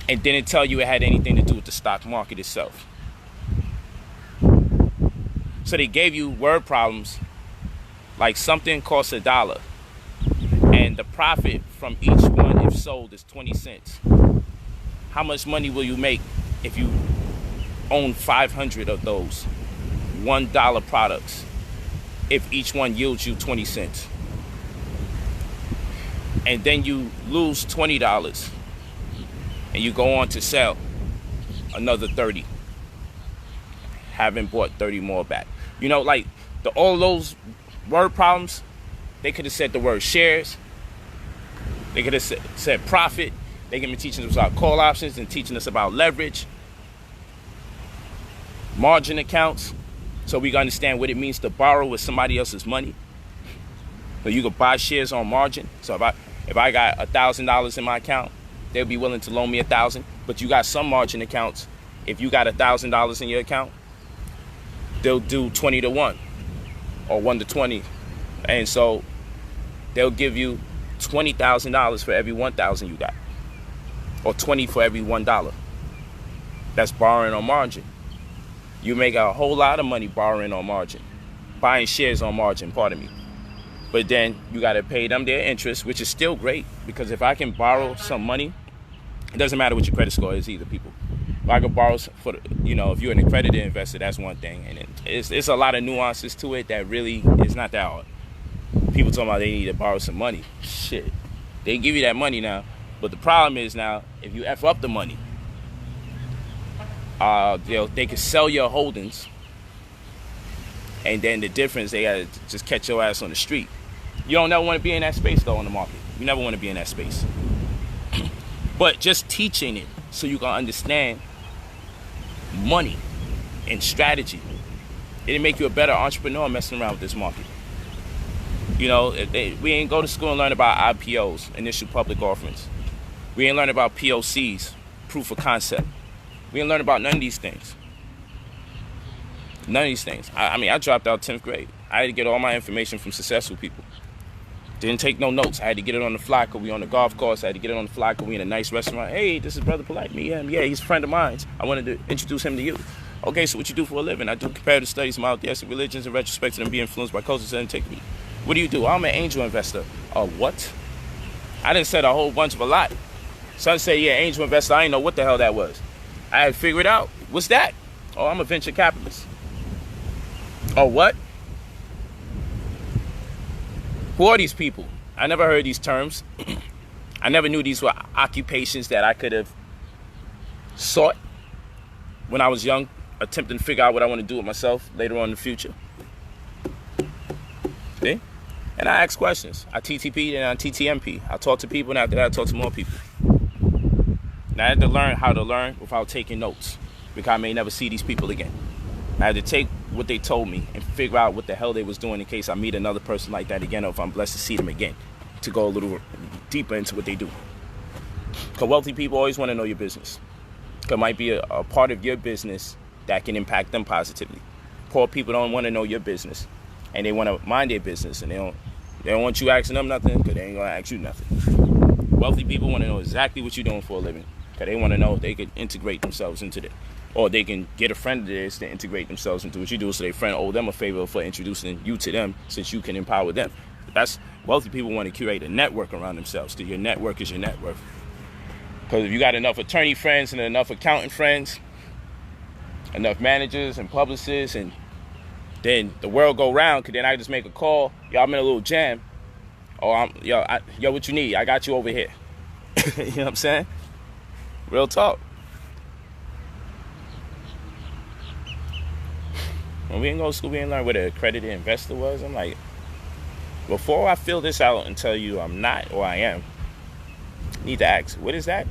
and didn't tell you it had anything to do with the stock market itself. So they gave you word problems like something costs $1 and the profit from each one if sold is 20 cents. How much money will you make if you own 500 of those $1 products if each one yields you 20 cents? And then you lose $20 and you go on to sell another 30, having bought 30 more back. You know, like all those word problems, they could have said the word shares. They could have said profit. They could be teaching us about call options and teaching us about leverage, margin accounts, so we can understand what it means to borrow with somebody else's money. So you could buy shares on margin. So if I got $1,000 in my account, they'll be willing to loan me $1,000. But you got some margin accounts. If you got $1,000 in your account, they'll do 20 to 1 or 1 to 20. And so they'll give you $20,000 for every 1,000 you got, or 20 for every $1. That's borrowing on margin. You make a whole lot of money borrowing on margin, buying shares on margin, pardon me. But then you got to pay them their interest, which is still great, because if I can borrow some money, it doesn't matter what your credit score is either, people. If I can borrow for, you know, if you're an accredited investor, that's one thing. And it's a lot of nuances to it that really is not that hard. People talking about they need to borrow some money. Shit. They give you that money now. But the problem is now, if you F up the money, they can sell your holdings. And then the difference, they got to just catch your ass on the street. You don't never want to be in that space, though, on the market. You never want to be in that space. But just teaching it so you can understand money and strategy, it'll make you a better entrepreneur messing around with this market. You know, we ain't go to school and learn about IPOs, initial public offerings. We ain't learn about POCs, proof of concept. We ain't learn about none of these things. None of these things. I mean, I dropped out 10th grade. I had to get all my information from successful people. Didn't take no notes. I had to get it on the fly because we on the golf course. I had to get it on the fly because we in a nice restaurant. Hey, this is Brother Polight. Me, him. Yeah, he's a friend of mine. I wanted to introduce him to you. Okay, so what you do for a living? I do comparative studies, monotheistic religions, in retrospect to them being influenced by cultures and antiquity. What do you do? I'm an angel investor. What? I didn't say a whole bunch of a lot. Son said, yeah, angel investor. I didn't know what the hell that was. I had figured out. What's that? Oh, I'm a venture capitalist. Oh, what? Who are these people? I never heard these terms. I never knew these were occupations that I could have sought when I was young, attempting to figure out what I want to do with myself later on in the future. See? And I ask questions. I TTP and I TTMP. I talk to people, and after that I talk to more people. And I had to learn how to learn without taking notes, because I may never see these people again. I had to take what they told me and figure out what the hell they was doing in case I meet another person like that again, or if I'm blessed to see them again, to go a little deeper into what they do. Because wealthy people always want to know your business. Because it might be a part of your business that can impact them positively. Poor people don't want to know your business, and they want to mind their business, and they don't want you asking them nothing, because they ain't going to ask you nothing. Wealthy people want to know exactly what you're doing for a living, because they want to know if they could integrate themselves into it. Or they can get a friend of theirs to integrate themselves into what you do, so their friend owe them a favor for introducing you to them, since you can empower them. That's wealthy people want to curate a network around themselves, because your network is your net worth. Because if you got enough attorney friends and enough accountant friends, enough managers and publicists, and then the world go round, because then I just make a call. Yo, I'm in a little jam. Oh, yo, what you need? I got you over here. You know what I'm saying? Real talk. When we didn't go to school, we didn't learn what an accredited investor was. I'm like, before I fill this out and tell you I'm not or I am, I need to ask, what is that?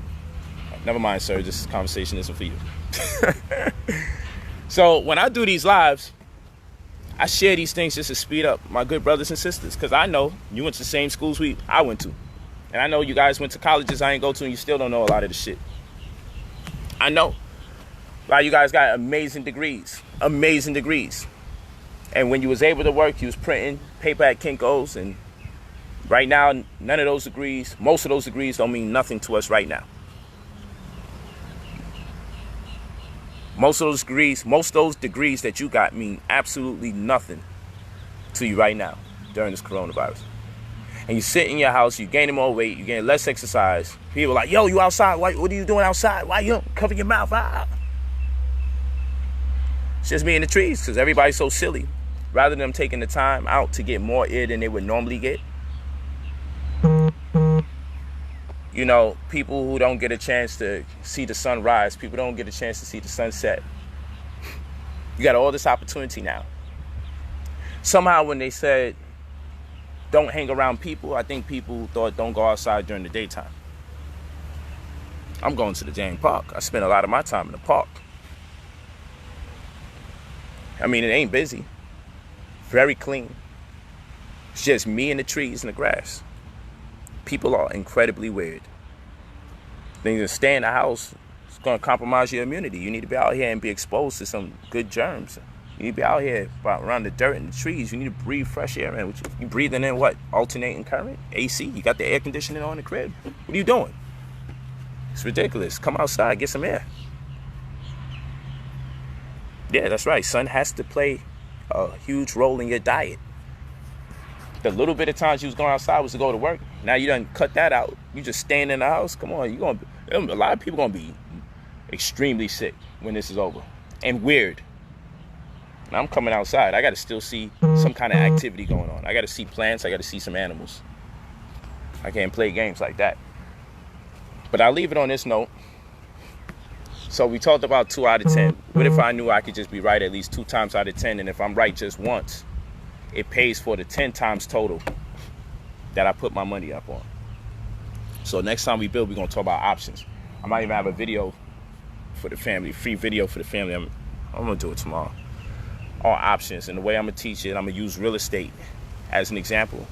Never mind, sir. This conversation isn't for you. So when I do these lives, I share these things just to speed up my good brothers and sisters, because I know you went to the same schools I went to. And I know you guys went to colleges I ain't go to, and you still don't know a lot of the shit. I know. A lot of you guys got amazing degrees. Amazing degrees. And when you was able to work, you was printing paper at Kinko's. And right now, none of those degrees, most of those degrees don't mean nothing to us right now. Most of those degrees that you got mean absolutely nothing to you right now during this coronavirus. And you sit in your house, you gaining more weight, you getting less exercise. People are like, yo, you outside? What are you doing outside? Why you don't cover your mouth? It's just me in the trees, because everybody's so silly. Rather than them taking the time out to get more air than they would normally get. You know, people who don't get a chance to see the sun rise, people don't get a chance to see the sunset. You got all this opportunity now. Somehow when they said, don't hang around people, I think people thought don't go outside during the daytime. I'm going to the dang park. I spend a lot of my time in the park. I mean, it ain't busy. Very clean. It's just me and the trees and the grass. People are incredibly weird. They can stay in the house, going to compromise your immunity. You need to be out here and be exposed to some good germs. You need to be out here around the dirt and the trees. You need to breathe fresh air, man. You breathing in what? Alternating current? AC? You got the air conditioning on in the crib? What are you doing? It's ridiculous. Come outside, get some air. Yeah, that's right. Sun has to play a huge role in your diet. The little bit of times you was going outside was to go to work. Now you done cut that out. You just staying in the house. Come on, a lot of people gonna be extremely sick when this is over. And weird. Now I'm coming outside. I gotta still see some kind of activity going on. I gotta see plants. I gotta see some animals. I can't play games like that. But I'll leave it on this note. So we talked about 2 out of 10. What if I knew I could just be right at least 2 times out of 10, and if I'm right just once, it pays for the 10 times total that I put my money up on. So next time we build, we're gonna talk about options. I might even have a video for the family, free video for the family. I'm gonna do it tomorrow. All options, and the way I'm gonna teach it, I'm gonna use real estate as an example.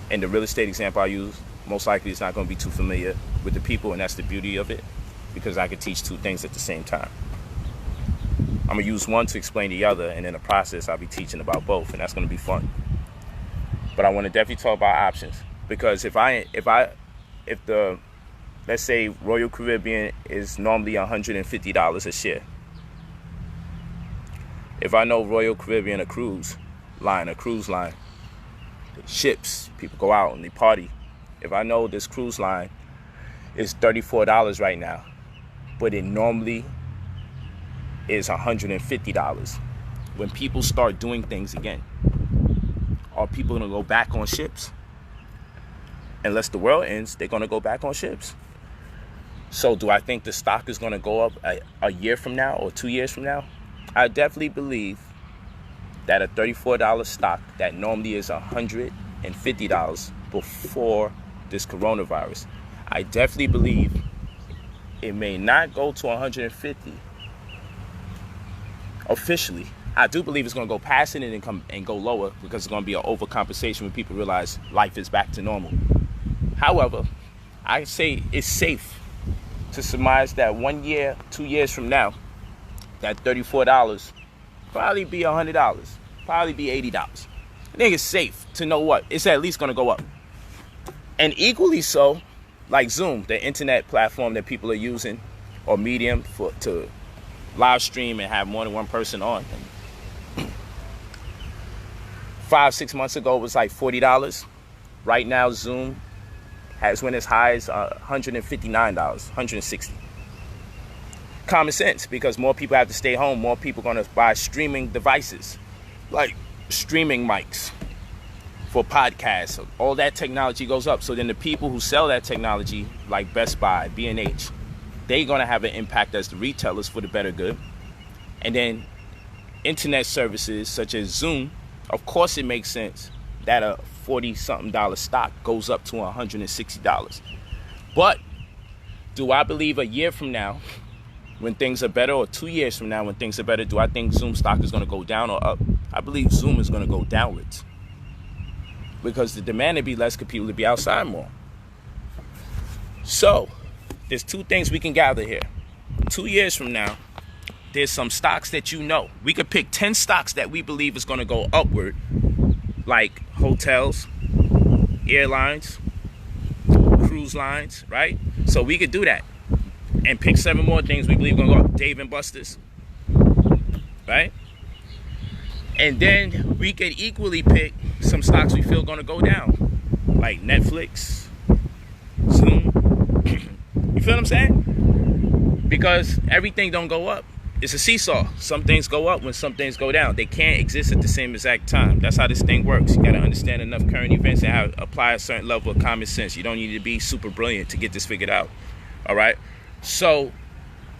And the real estate example I use, most likely it's not gonna be too familiar with the people, and that's the beauty of it, because I could teach 2 things at the same time. I'm gonna use one to explain the other, and in the process I'll be teaching about both, and that's gonna be fun. But I want to definitely talk about options, because if the let's say Royal Caribbean is normally $150 a share. If I know Royal Caribbean, a cruise line, ships, people go out and they party. If I know this cruise line is $34 right now, but it normally is $150. When people start doing things again, are people gonna go back on ships? Unless the world ends, they're gonna go back on ships. So do I think the stock is gonna go up a year from now or 2 years from now? I definitely believe that a $34 stock that normally is $150 before this coronavirus, I definitely believe it may not go to 150 officially. I do believe it's going to go past it and go lower, because it's going to be an overcompensation when people realize life is back to normal. However, I say it's safe to surmise that 1 year, 2 years from now, that $34 probably be $100, probably be $80. I think it's safe to know what it's at least going to go up. And equally so, like Zoom, the internet platform that people are using, or Medium to live stream and have more than one person on. 5-6 months ago it was like $40. Right now Zoom has went as high as $159, $160. Common sense, because more people have to stay home. More people are going to buy streaming devices, like streaming mics for podcasts. All that technology goes up. So then the people who sell that technology, like Best Buy, B&H, they're going to have an impact as the retailers for the better good. And then internet services such as Zoom, of course it makes sense that a $40-something stock goes up to $160. But do I believe a year from now, when things are better, or 2 years from now when things are better, do I think Zoom stock is going to go down or up? I believe Zoom is going to go downwards, because the demand to be less, because people to be outside more. So there's 2 things we can gather here. 2 years from now, there's some stocks that we could pick 10 stocks that we believe is going to go upward, like hotels, airlines, cruise lines, right? So we could do that and pick 7 more things we believe are going to go up. Dave and Buster's, right? And then we could equally pick some stocks we feel going to go down, like Netflix, Zoom. You feel what I'm saying? Because everything don't go up. It's a seesaw. Some things go up when some things go down. They can't exist at the same exact time. That's how this thing works. You got to understand enough current events and apply a certain level of common sense. You don't need to be super brilliant to get this figured out. All right? So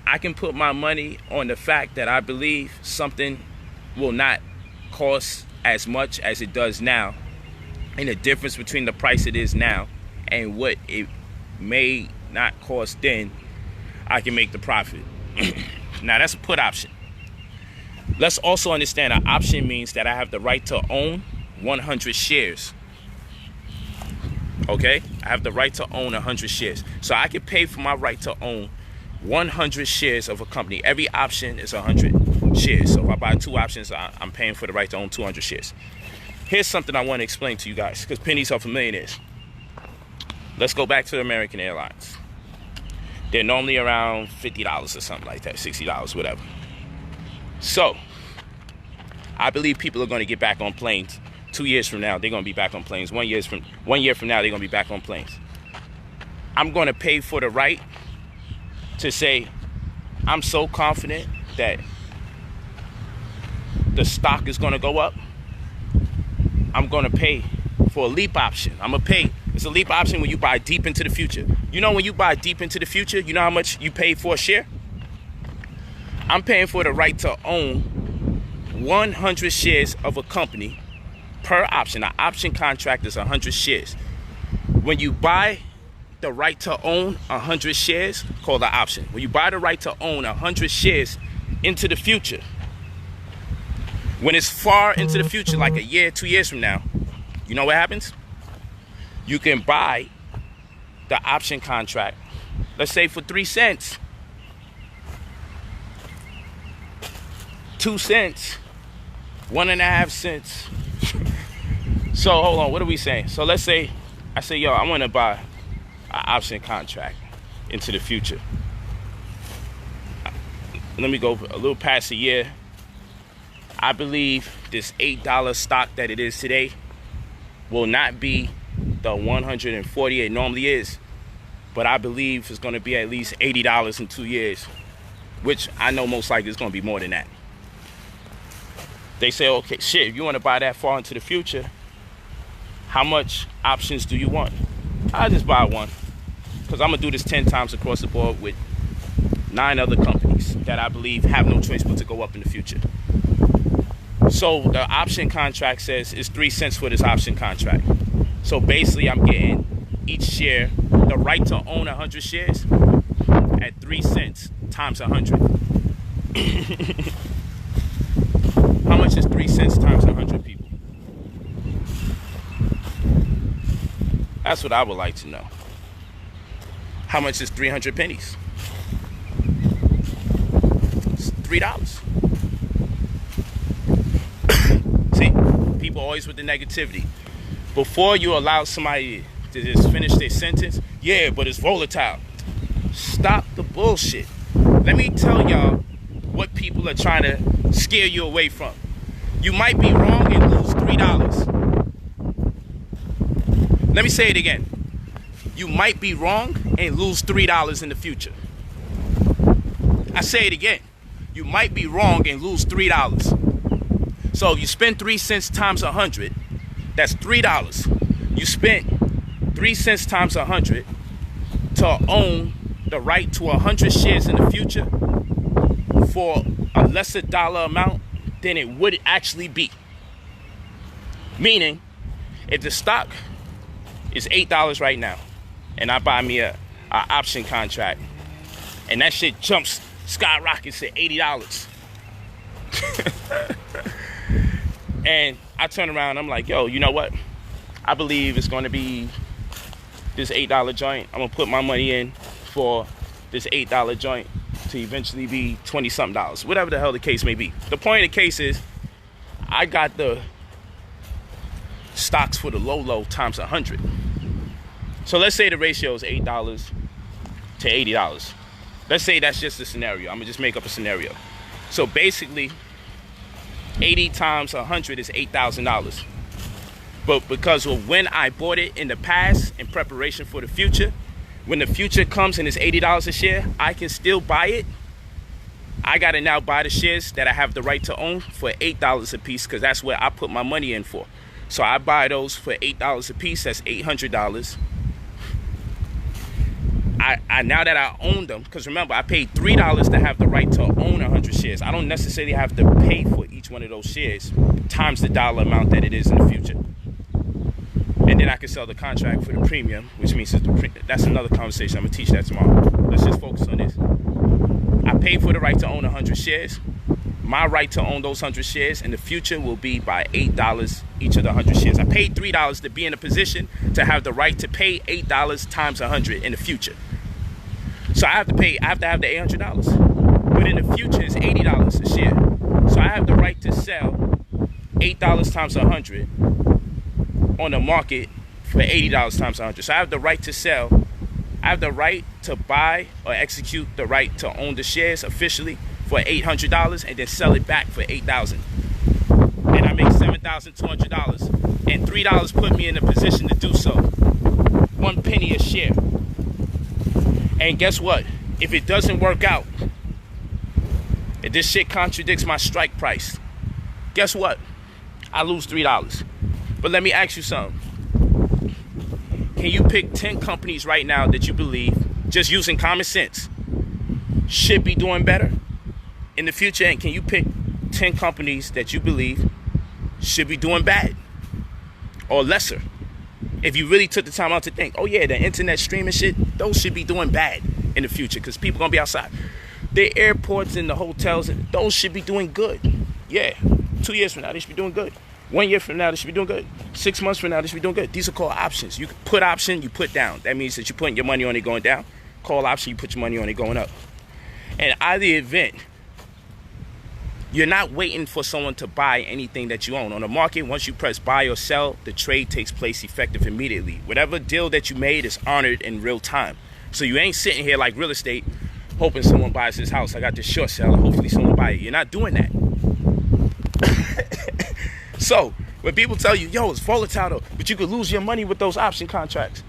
I can put my money on the fact that I believe something will not cost as much as it does now, and the difference between the price it is now and what it may not cost then, I can make the profit. Now that's a put option. Let's also understand an option means that I have the right to own 100 shares. Okay? I have the right to own 100 shares. So I can pay for my right to own 100 shares of a company. Every option is 100 shares. So if I buy 2 options, I'm paying for the right to own 200 shares. Here's something I want to explain to you guys, because pennies are for millionaires. Let's go back to American Airlines. They're normally around $50 or something like that, $60, whatever. So I believe people are going to get back on planes. 2 years from now, they're going to be back on planes. 1 year from now, they're going to be back on planes. I'm going to pay for the right to say, I'm so confident that the stock is going to go up. I'm going to pay for a leap option. I'm going to pay. It's a leap option when you buy deep into the future. You know, when you buy deep into the future, you know how much you pay for a share? I'm paying for the right to own 100 shares of a company per option. An option contract is 100 shares. When you buy the right to own 100 shares, called an option. When you buy the right to own 100 shares into the future, when it's far into the future, like a year, 2 years from now, you know what happens? You can buy the option contract, let's say for 3 cents, 2 cents, 1.5 cents. So hold on, what are we saying? So let's say I say, yo, I want to buy an option contract into the future. Let me go a little past a year. I believe this $8 stock that it is today will not be the 140 it normally is, but I believe it's going to be at least $80 in 2 years, which I know most likely it's going to be more than that. They say, okay, shit, if you want to buy that far into the future, how much options do you want? I'll just buy one, because I'm going to do this 10 times across the board with 9 other companies that I believe have no choice but to go up in the future. So the option contract says it's 3 cents for this option contract. So basically I'm getting each share, the right to own 100 shares at 3 cents times 100. How much is 3 cents times 100, people? That's what I would like to know. How much is 300 pennies? It's $3. See, people always with the negativity. Before you allow somebody to just finish their sentence, yeah, but it's volatile. Stop the bullshit. Let me tell y'all what people are trying to scare you away from. You might be wrong and lose $3. Let me say it again. You might be wrong and lose $3 in the future. I say it again. You might be wrong and lose $3. So if you spend 3 cents times 100, that's $3. You spent 3 cents times 100 to own the right to 100 shares in the future for a lesser dollar amount than it would actually be. Meaning, if the stock is $8 right now, and I buy me a option contract, and that shit jumps, skyrockets to $80. And I turn around, I'm like, yo, you know what? I believe it's going to be this $8 joint. I'm going to put my money in for this $8 joint to eventually be 20-something, whatever the hell the case may be. The point of the case is, I got the stocks for the low times 100. So let's say the ratio is $8 to $80. Let's say that's just a scenario. I'm going to just make up a scenario. So basically, 80 times 100 is $8,000. But because of when I bought it in the past in preparation for the future, when the future comes and it's $80 a share, I can still buy it. I got to now buy the shares that I have the right to own for $8 a piece, because that's where I put my money in for. So I buy those for $8 a piece. That's $800. I now that I own them, because remember, I paid $3 to have the right to own 100 shares. I don't necessarily have to pay for each one of those shares times the dollar amount that it is in the future. And then I can sell the contract for the premium, which means that's another conversation. I'm going to teach that tomorrow. Let's just focus on this. I paid for the right to own 100 shares. My right to own those 100 shares in the future will be by $8 each of the 100 shares. I paid $3 to be in a position to have the right to pay $8 times 100 in the future. So I have to have the $800. But in the future, it's $80 a share. So I have the right to sell $8 times 100 on the market for $80 times 100. So I have the right to sell. I have the right to buy or execute the right to own the shares officially for $800 and then sell it back for $8,000. And I make $7,200. And $3 put me in a position to do so. 1 penny a share. And guess what? If it doesn't work out, if this shit contradicts my strike price, guess what? I lose $3. But let me ask you something. Can you pick 10 companies right now that you believe, just using common sense, should be doing better in the future? And can you pick 10 companies that you believe should be doing bad or lesser? If you really took the time out to think, oh yeah, the internet streaming shit, those should be doing bad in the future because people gonna be outside. The airports and the hotels, those should be doing good. Yeah, 2 years from now, they should be doing good. 1 year from now, they should be doing good. 6 months from now, they should be doing good. These are called options. You put option, you put down. That means that you're putting your money on it going down. Call option, you put your money on it going up. And either event, you're not waiting for someone to buy anything that you own. On the market, once you press buy or sell, the trade takes place effective immediately. Whatever deal that you made is honored in real time. So you ain't sitting here like real estate, hoping someone buys this house. I got this short sale, hopefully someone buy it. You're not doing that. So when people tell you, yo, it's volatile, but you could lose your money with those option contracts.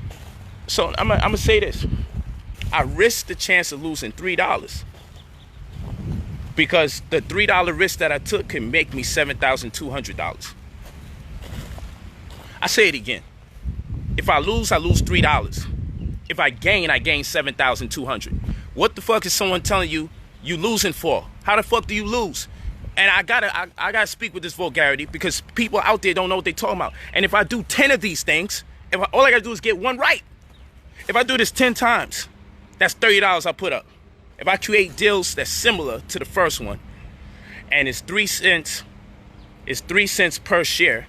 So I'm gonna say this. I risk the chance of losing $3 because the $3 risk that I took can make me $7,200. I say it again. If I lose $3. If I gain $7,200. What the fuck is someone telling you losing for? How the fuck do you lose? And I gotta speak with this vulgarity because people out there don't know what they're talking about. And if I do 10 of these things, all I gotta do is get one right. If I do this 10 times, that's $30 I put up. If I create deals that's similar to the first one, and it's 3 cents per share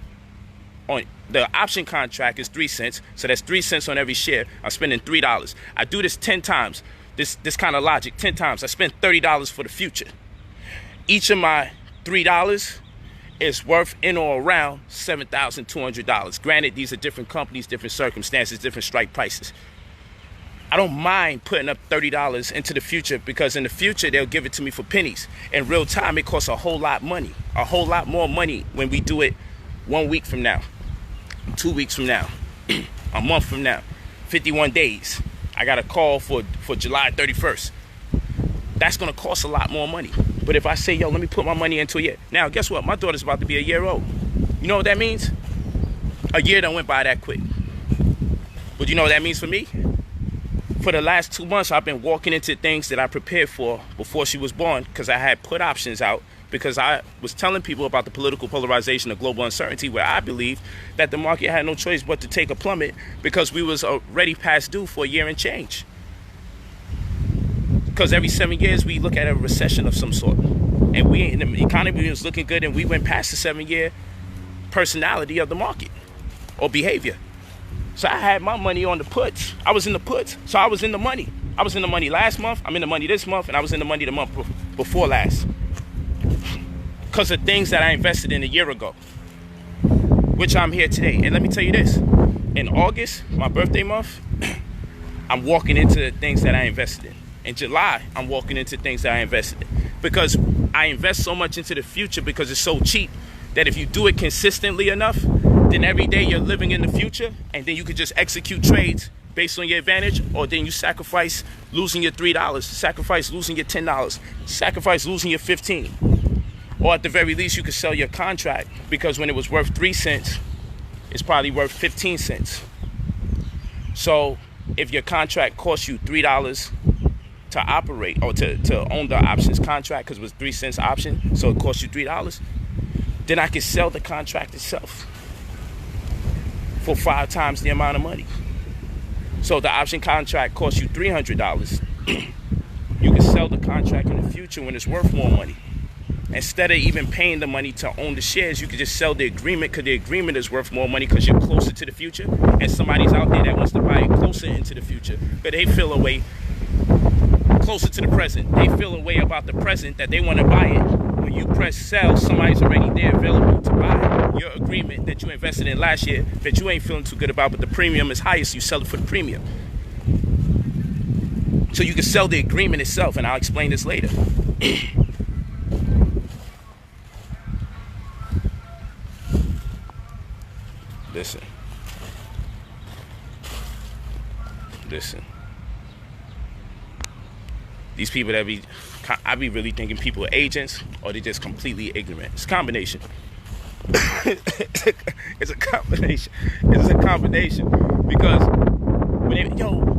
on the option contract is 3 cents, so that's 3 cents on every share. I'm spending $3. I do this 10 times. This kind of logic, 10 times. I spend $30 for the future. Each of my $3 is worth in or around $7,200. Granted, these are different companies, different circumstances, different strike prices. I don't mind putting up $30 into the future because in the future, they'll give it to me for pennies. In real time, it costs a whole lot more money when we do it 1 week from now, 2 weeks from now, a month from now, 51 days. I got a call for July 31st. That's going to cost a lot more money. But if I say, yo, let me put my money into a year. Now, guess what? My daughter's about to be a year old. You know what that means? A year done went by that quick. But you know what that means for me? For the last 2 months, I've been walking into things that I prepared for before she was born because I had put options out because I was telling people about the political polarization of global uncertainty where I believed that the market had no choice but to take a plummet because we was already past due for a year and change. Because every 7 years we look at a recession of some sort, and the economy was looking good, and we went past the 7-year personality of the market or behavior. So I had my money on the puts. I was in the puts, so I was in the money. I was in the money last month. I'm in the money this month, and I was in the money the month before last. Because of things that I invested in a year ago, which I'm here today. And let me tell you this: in August, my birthday month, I'm walking into the things that I invested in. In July, I'm walking into things that I invested in because I invest so much into the future because it's so cheap that if you do it consistently enough, then every day you're living in the future, and then you could just execute trades based on your advantage, or then you sacrifice losing your $3, sacrifice losing your $10, sacrifice losing your $15. Or at the very least, you could sell your contract because when it was worth 3 cents, it's probably worth 15 cents. So if your contract costs you $3 to operate or to own the options contract because it was 3 cents option, so it cost you $3, then I could sell the contract itself for 5 times the amount of money. So the option contract costs you $300. You can sell the contract in the future when it's worth more money. Instead of even paying the money to own the shares, you could just sell the agreement because the agreement is worth more money because you're closer to the future, and somebody's out there that wants to buy it closer into the future, but they feel a way closer to the present. They feel a way about the present that they want to buy it. When you press sell, somebody's already there available to buy your agreement that you invested in last year that you ain't feeling too good about, but the premium is highest. You sell it for the premium. So you can sell the agreement itself, and I'll explain this later. Listen. These people I be really thinking people are agents or they're just completely ignorant. It's a combination. It's a combination. Because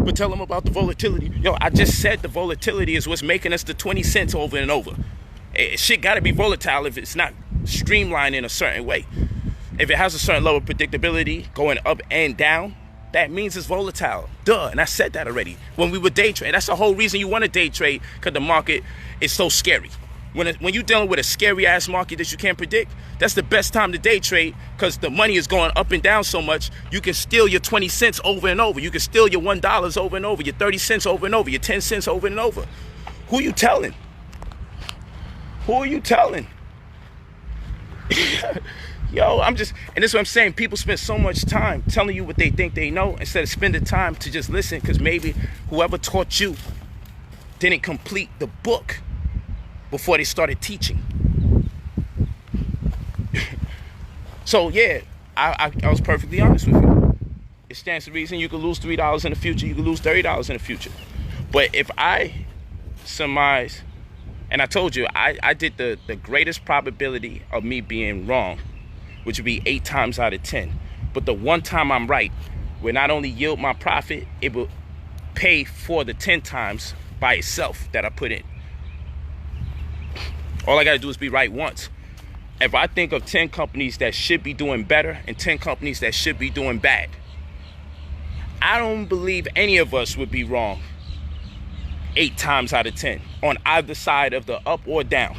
but tell them about the volatility. I just said the volatility is what's making us the 20 cents over and over. Shit got to be volatile if it's not streamlined in a certain way. If it has a certain level of predictability going up and down, that means it's volatile. Duh. And I said that already. When we were day trading, that's the whole reason you want to day trade, because the market is so scary. When you're dealing with a scary ass market that you can't predict, that's the best time to day trade, because the money is going up and down so much. You can steal your 20 cents over and over. You can steal your $1 over and over, your 30 cents over and over, your 10 cents over and over. Who you telling? Who are you telling? And this is what I'm saying. People spend so much time telling you what they think they know instead of spending time to just listen, because maybe whoever taught you didn't complete the book before they started teaching. So yeah, I was perfectly honest with you. It stands to reason you could lose $3 in the future, you could lose $30 in the future. But if I surmise, and I told you, I did the greatest probability of me being wrong, which would be 8 times out of 10. But the one time I'm right, will not only yield my profit, it will pay for the 10 times by itself that I put in. All I got to do is be right once. If I think of 10 companies that should be doing better and 10 companies that should be doing bad, I don't believe any of us would be wrong 8 times out of 10 on either side of the up or down.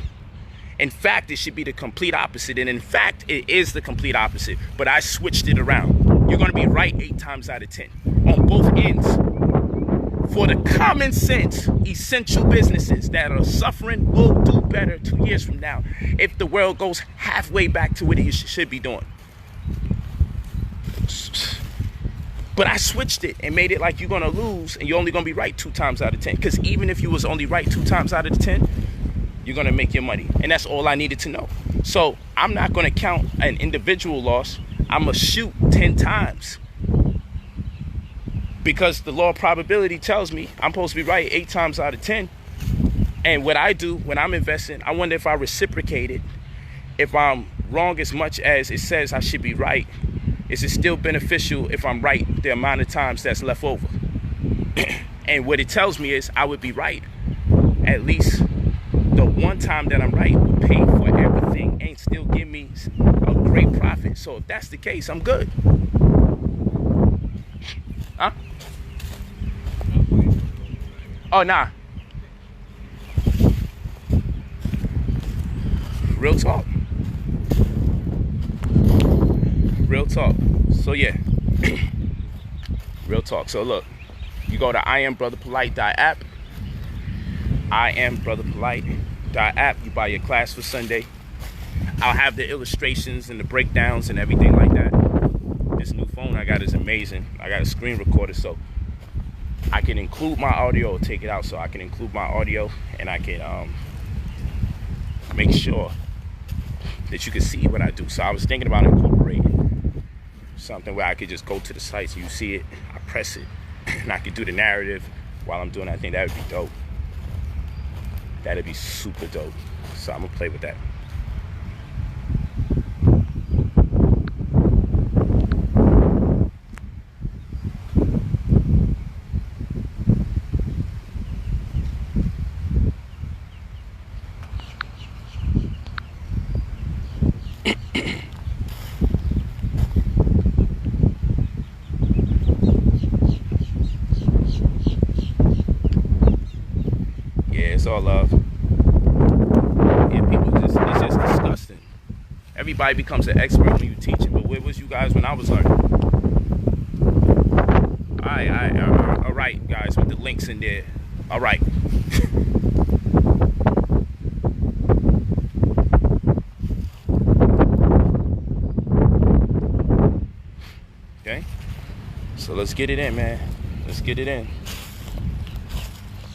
In fact, it should be the complete opposite. And in fact, it is the complete opposite. But I switched it around. You're going to be right 8 times out of 10 on both ends. For the common sense, essential businesses that are suffering will do better 2 years from now if the world goes halfway back to what it should be doing. But I switched it and made it like you're going to lose and you're only going to be right 2 times out of 10. Because even if you was only right 2 times out of 10, you're going to make your money. And that's all I needed to know. So I'm not going to count an individual loss. I'm going to shoot 10 times. Because the law of probability tells me I'm supposed to be right 8 times out of 10. And what I do when I'm investing, I wonder if I reciprocate it. If I'm wrong as much as it says I should be right, is it still beneficial if I'm right the amount of times that's left over? And what it tells me is I would be right. At least the one time that I'm right will pay for everything and still give me a great profit. So if that's the case, I'm good. Huh? Oh, nah. Real talk. Real talk. So yeah. Real talk. So look, you go to IamBrotherPolight.app. IamBrotherPolight.app. You buy your class for Sunday. I'll have the illustrations and the breakdowns and everything like that. This new phone I got is amazing. I got a screen recorder, so I can include my audio or take it out. So I can include my audio and I can make sure that you can see what I do. So I was thinking about incorporating something where I could just go to the site so you see it, I press it, and I could do the narrative while I'm doing it. I think that would be dope. That'd be super dope. So I'm gonna play with that. It's all love. Yeah, people it's just disgusting. Everybody becomes an expert when you teach it, but where was you guys when I was learning? All right, guys, with the links in there. All right. Okay? So let's get it in, man. Let's get it in.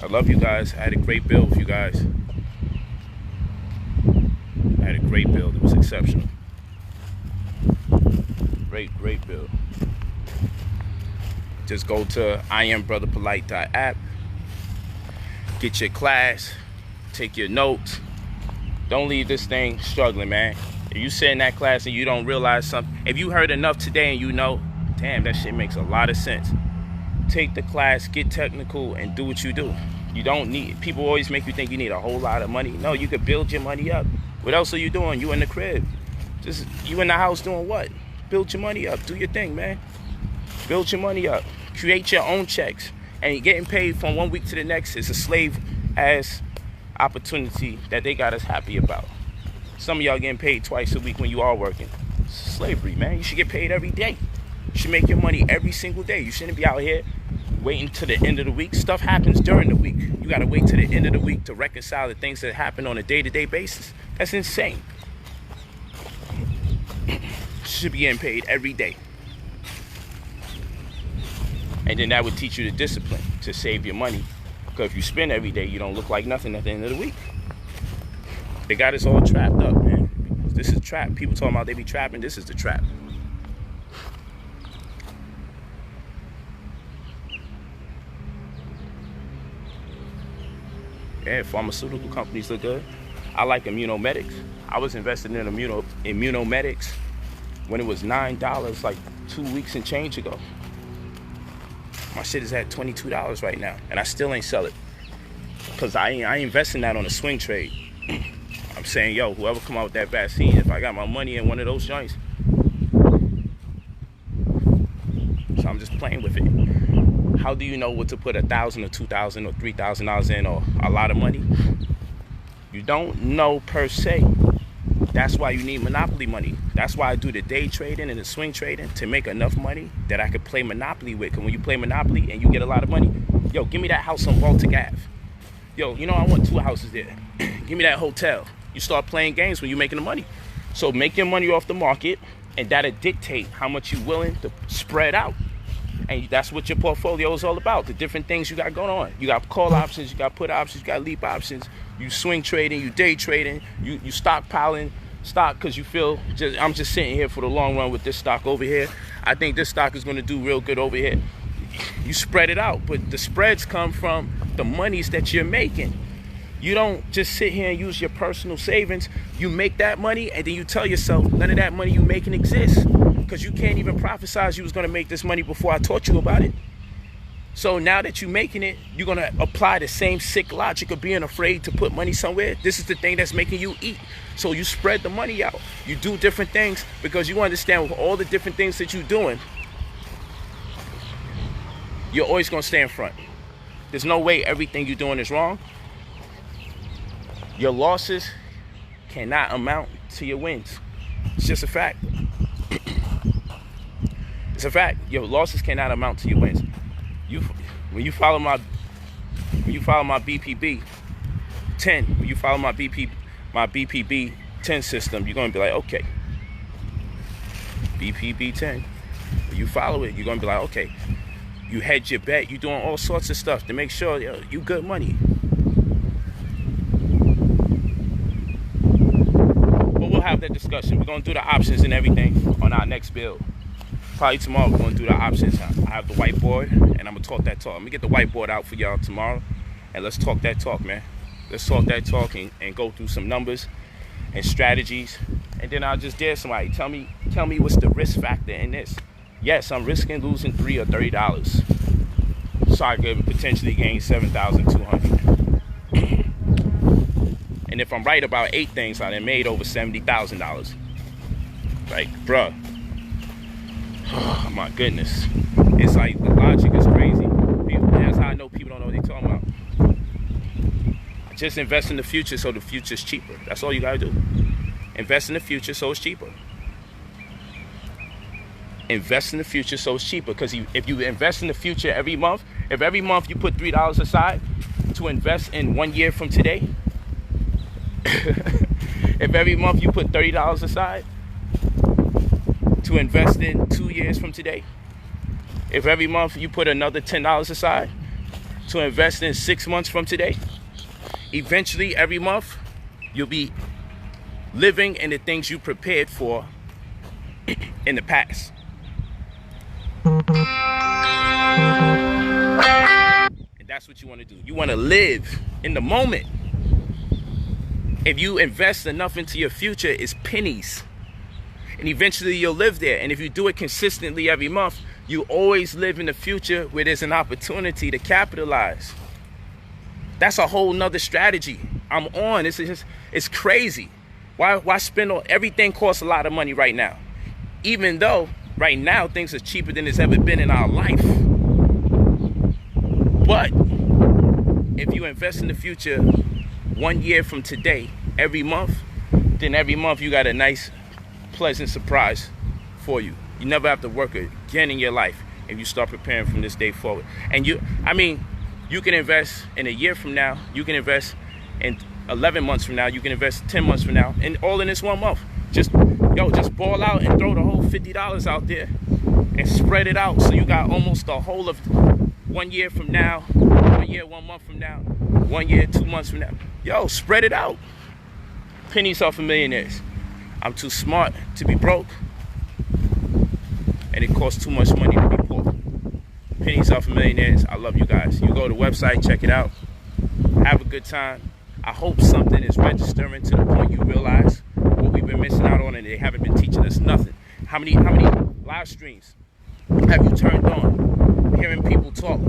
I love you guys. I had a great build with you guys. I had a great build. It was exceptional. Great build. Just go to IamBrotherPolight.app. Get your class. Take your notes. Don't leave this thing struggling, man. If you sit in that class and you don't realize something, if you heard enough today and you know, damn, that shit makes a lot of sense. Take the class, get technical, and do what you do. You don't need, people always make you think you need a whole lot of money. No, you could build your money up. What else are you doing? You in the crib. Just, you in the house doing what? Build your money up. Do your thing, man. Build your money up. Create your own checks. And getting paid from one week to the next is a slave-ass opportunity that they got us happy about. Some of y'all getting paid twice a week when you are working. It's slavery, man. You should get paid every day. You should make your money every single day. You shouldn't be out here waiting to the end of the week. Stuff happens during the week. You got to wait to the end of the week to reconcile the things that happen on a day-to-day basis. That's insane. You should be getting paid every day. And then that would teach you the discipline to save your money. Because if you spend every day, you don't look like nothing at the end of the week. They got us all trapped up, man. This is trap. People talking about they be trapping. This is the trap. Yeah, pharmaceutical companies look good. I like immunomedics. I was invested in immunomedics when it was $9 like 2 weeks and change ago. My shit is at $22 right now, and I still ain't sell it. Because I ain't investing that on a swing trade. I'm saying, yo, whoever come out with that vaccine, if I got my money in one of those joints. So I'm just playing with it. How do you know what to put $1,000 or $2,000 or $3,000 in, or a lot of money? You don't know per se. That's why you need monopoly money. That's why I do the day trading and the swing trading, to make enough money that I could play monopoly with. Because when you play monopoly and you get a lot of money, yo, give me that house on Baltic Ave. Yo, you know, I want 2 houses there. Give me that hotel. You start playing games when you're making the money. So make your money off the market, and that'll dictate how much you're willing to spread out. And that's what your portfolio is all about. The different things you got going on. You got call options, you got put options, you got leap options. You swing trading, you day trading, you stockpiling stock because you feel, I'm just sitting here for the long run with this stock over here. I think this stock is going to do real good over here. You spread it out, but the spreads come from the monies that you're making. You don't just sit here and use your personal savings. You make that money, and then you tell yourself none of that money you making exists, because you can't even prophesize you was going to make this money before I taught you about it. So now that you're making it, you're going to apply the same sick logic of being afraid to put money somewhere. This is the thing that's making you eat. So you spread the money out. You do different things because you understand with all the different things that you're doing, you're always going to stay in front. There's no way everything you're doing is wrong. Your losses cannot amount to your wins. It's just a fact. It's a fact. Your losses cannot amount to your wins. When you follow my BPB-10, when you follow my BPB-10 system, you're gonna be like, okay, BPB-10. When you follow it, you're gonna be like, okay, you hedge your bet, you're doing all sorts of stuff to make sure you good money. But we'll have that discussion. We're gonna do the options and everything on our next build. Probably tomorrow we're going to do the options. I have the whiteboard, and I'm going to talk that talk. I'm going to get the whiteboard out for y'all tomorrow, and let's talk that talk, man. Let's talk that talk and go through some numbers and strategies, and then I'll just dare somebody. Tell me what's the risk factor in this. Yes, I'm risking losing $3 or $30, so I could potentially gain $7,200. And if I'm right about 8 things, I done made over $70,000. Like, bruh. Oh my goodness. It's like the logic is crazy. That's how I know people don't know what they're talking about. Just invest in the future so the future's cheaper. That's all you gotta do. Invest in the future so it's cheaper. Invest in the future so it's cheaper. Because if you invest in the future every month, if every month you put $3 aside, to invest in 1 year from today? If every month you put $30 aside to invest in 2 years from today? If every month you put another $10 aside to invest in 6 months from today? Eventually, every month, you'll be living in the things you prepared for in the past. And that's what you want to do. You want to live in the moment. If you invest enough into your future, it's pennies. And eventually you'll live there. And if you do it consistently every month, you always live in the future where there's an opportunity to capitalize. That's a whole nother strategy I'm on. It's crazy. Why spend on everything? Costs a lot of money right now. Even though right now things are cheaper than it's ever been in our life. But if you invest in the future 1 year from today, every month, then every month you got a nice, pleasant surprise for you. You never have to work again in your life if you start preparing from this day forward. And you can invest in a year from now, you can invest in 11 months from now, you can invest 10 months from now, and all in this 1 month. Just ball out and throw the whole $50 out there and spread it out so you got almost the whole of 1 year from now, 1 year, 1 month from now, 1 year, 2 months from now. Yo, spread it out. Pennies off of millionaires. I'm too smart to be broke, and it costs too much money to be poor. Pennies off of millionaires. I love you guys. You go to the website, check it out. Have a good time. I hope something is registering to the point you realize what we've been missing out on, and they haven't been teaching us nothing. How many live streams have you turned on, hearing people talk?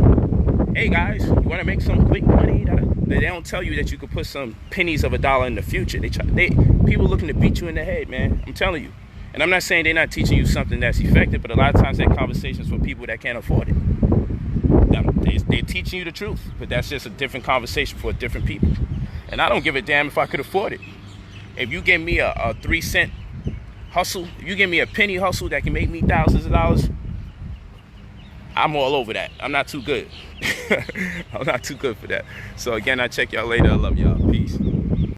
Hey guys, you want to make some quick money? They don't tell you that you could put some pennies of a dollar in the future. People looking to beat you in the head, man. I'm telling you. And I'm not saying they're not teaching you something that's effective, but a lot of times that conversation's for people that can't afford it. They're teaching you the truth, but that's just a different conversation for different people. And I don't give a damn if I could afford it. If you give me a 3-cent hustle, if you give me a penny hustle that can make me thousands of dollars, I'm all over that. I'm not too good. I'm not too good for that. So again, I'll check y'all later. I love y'all. Peace.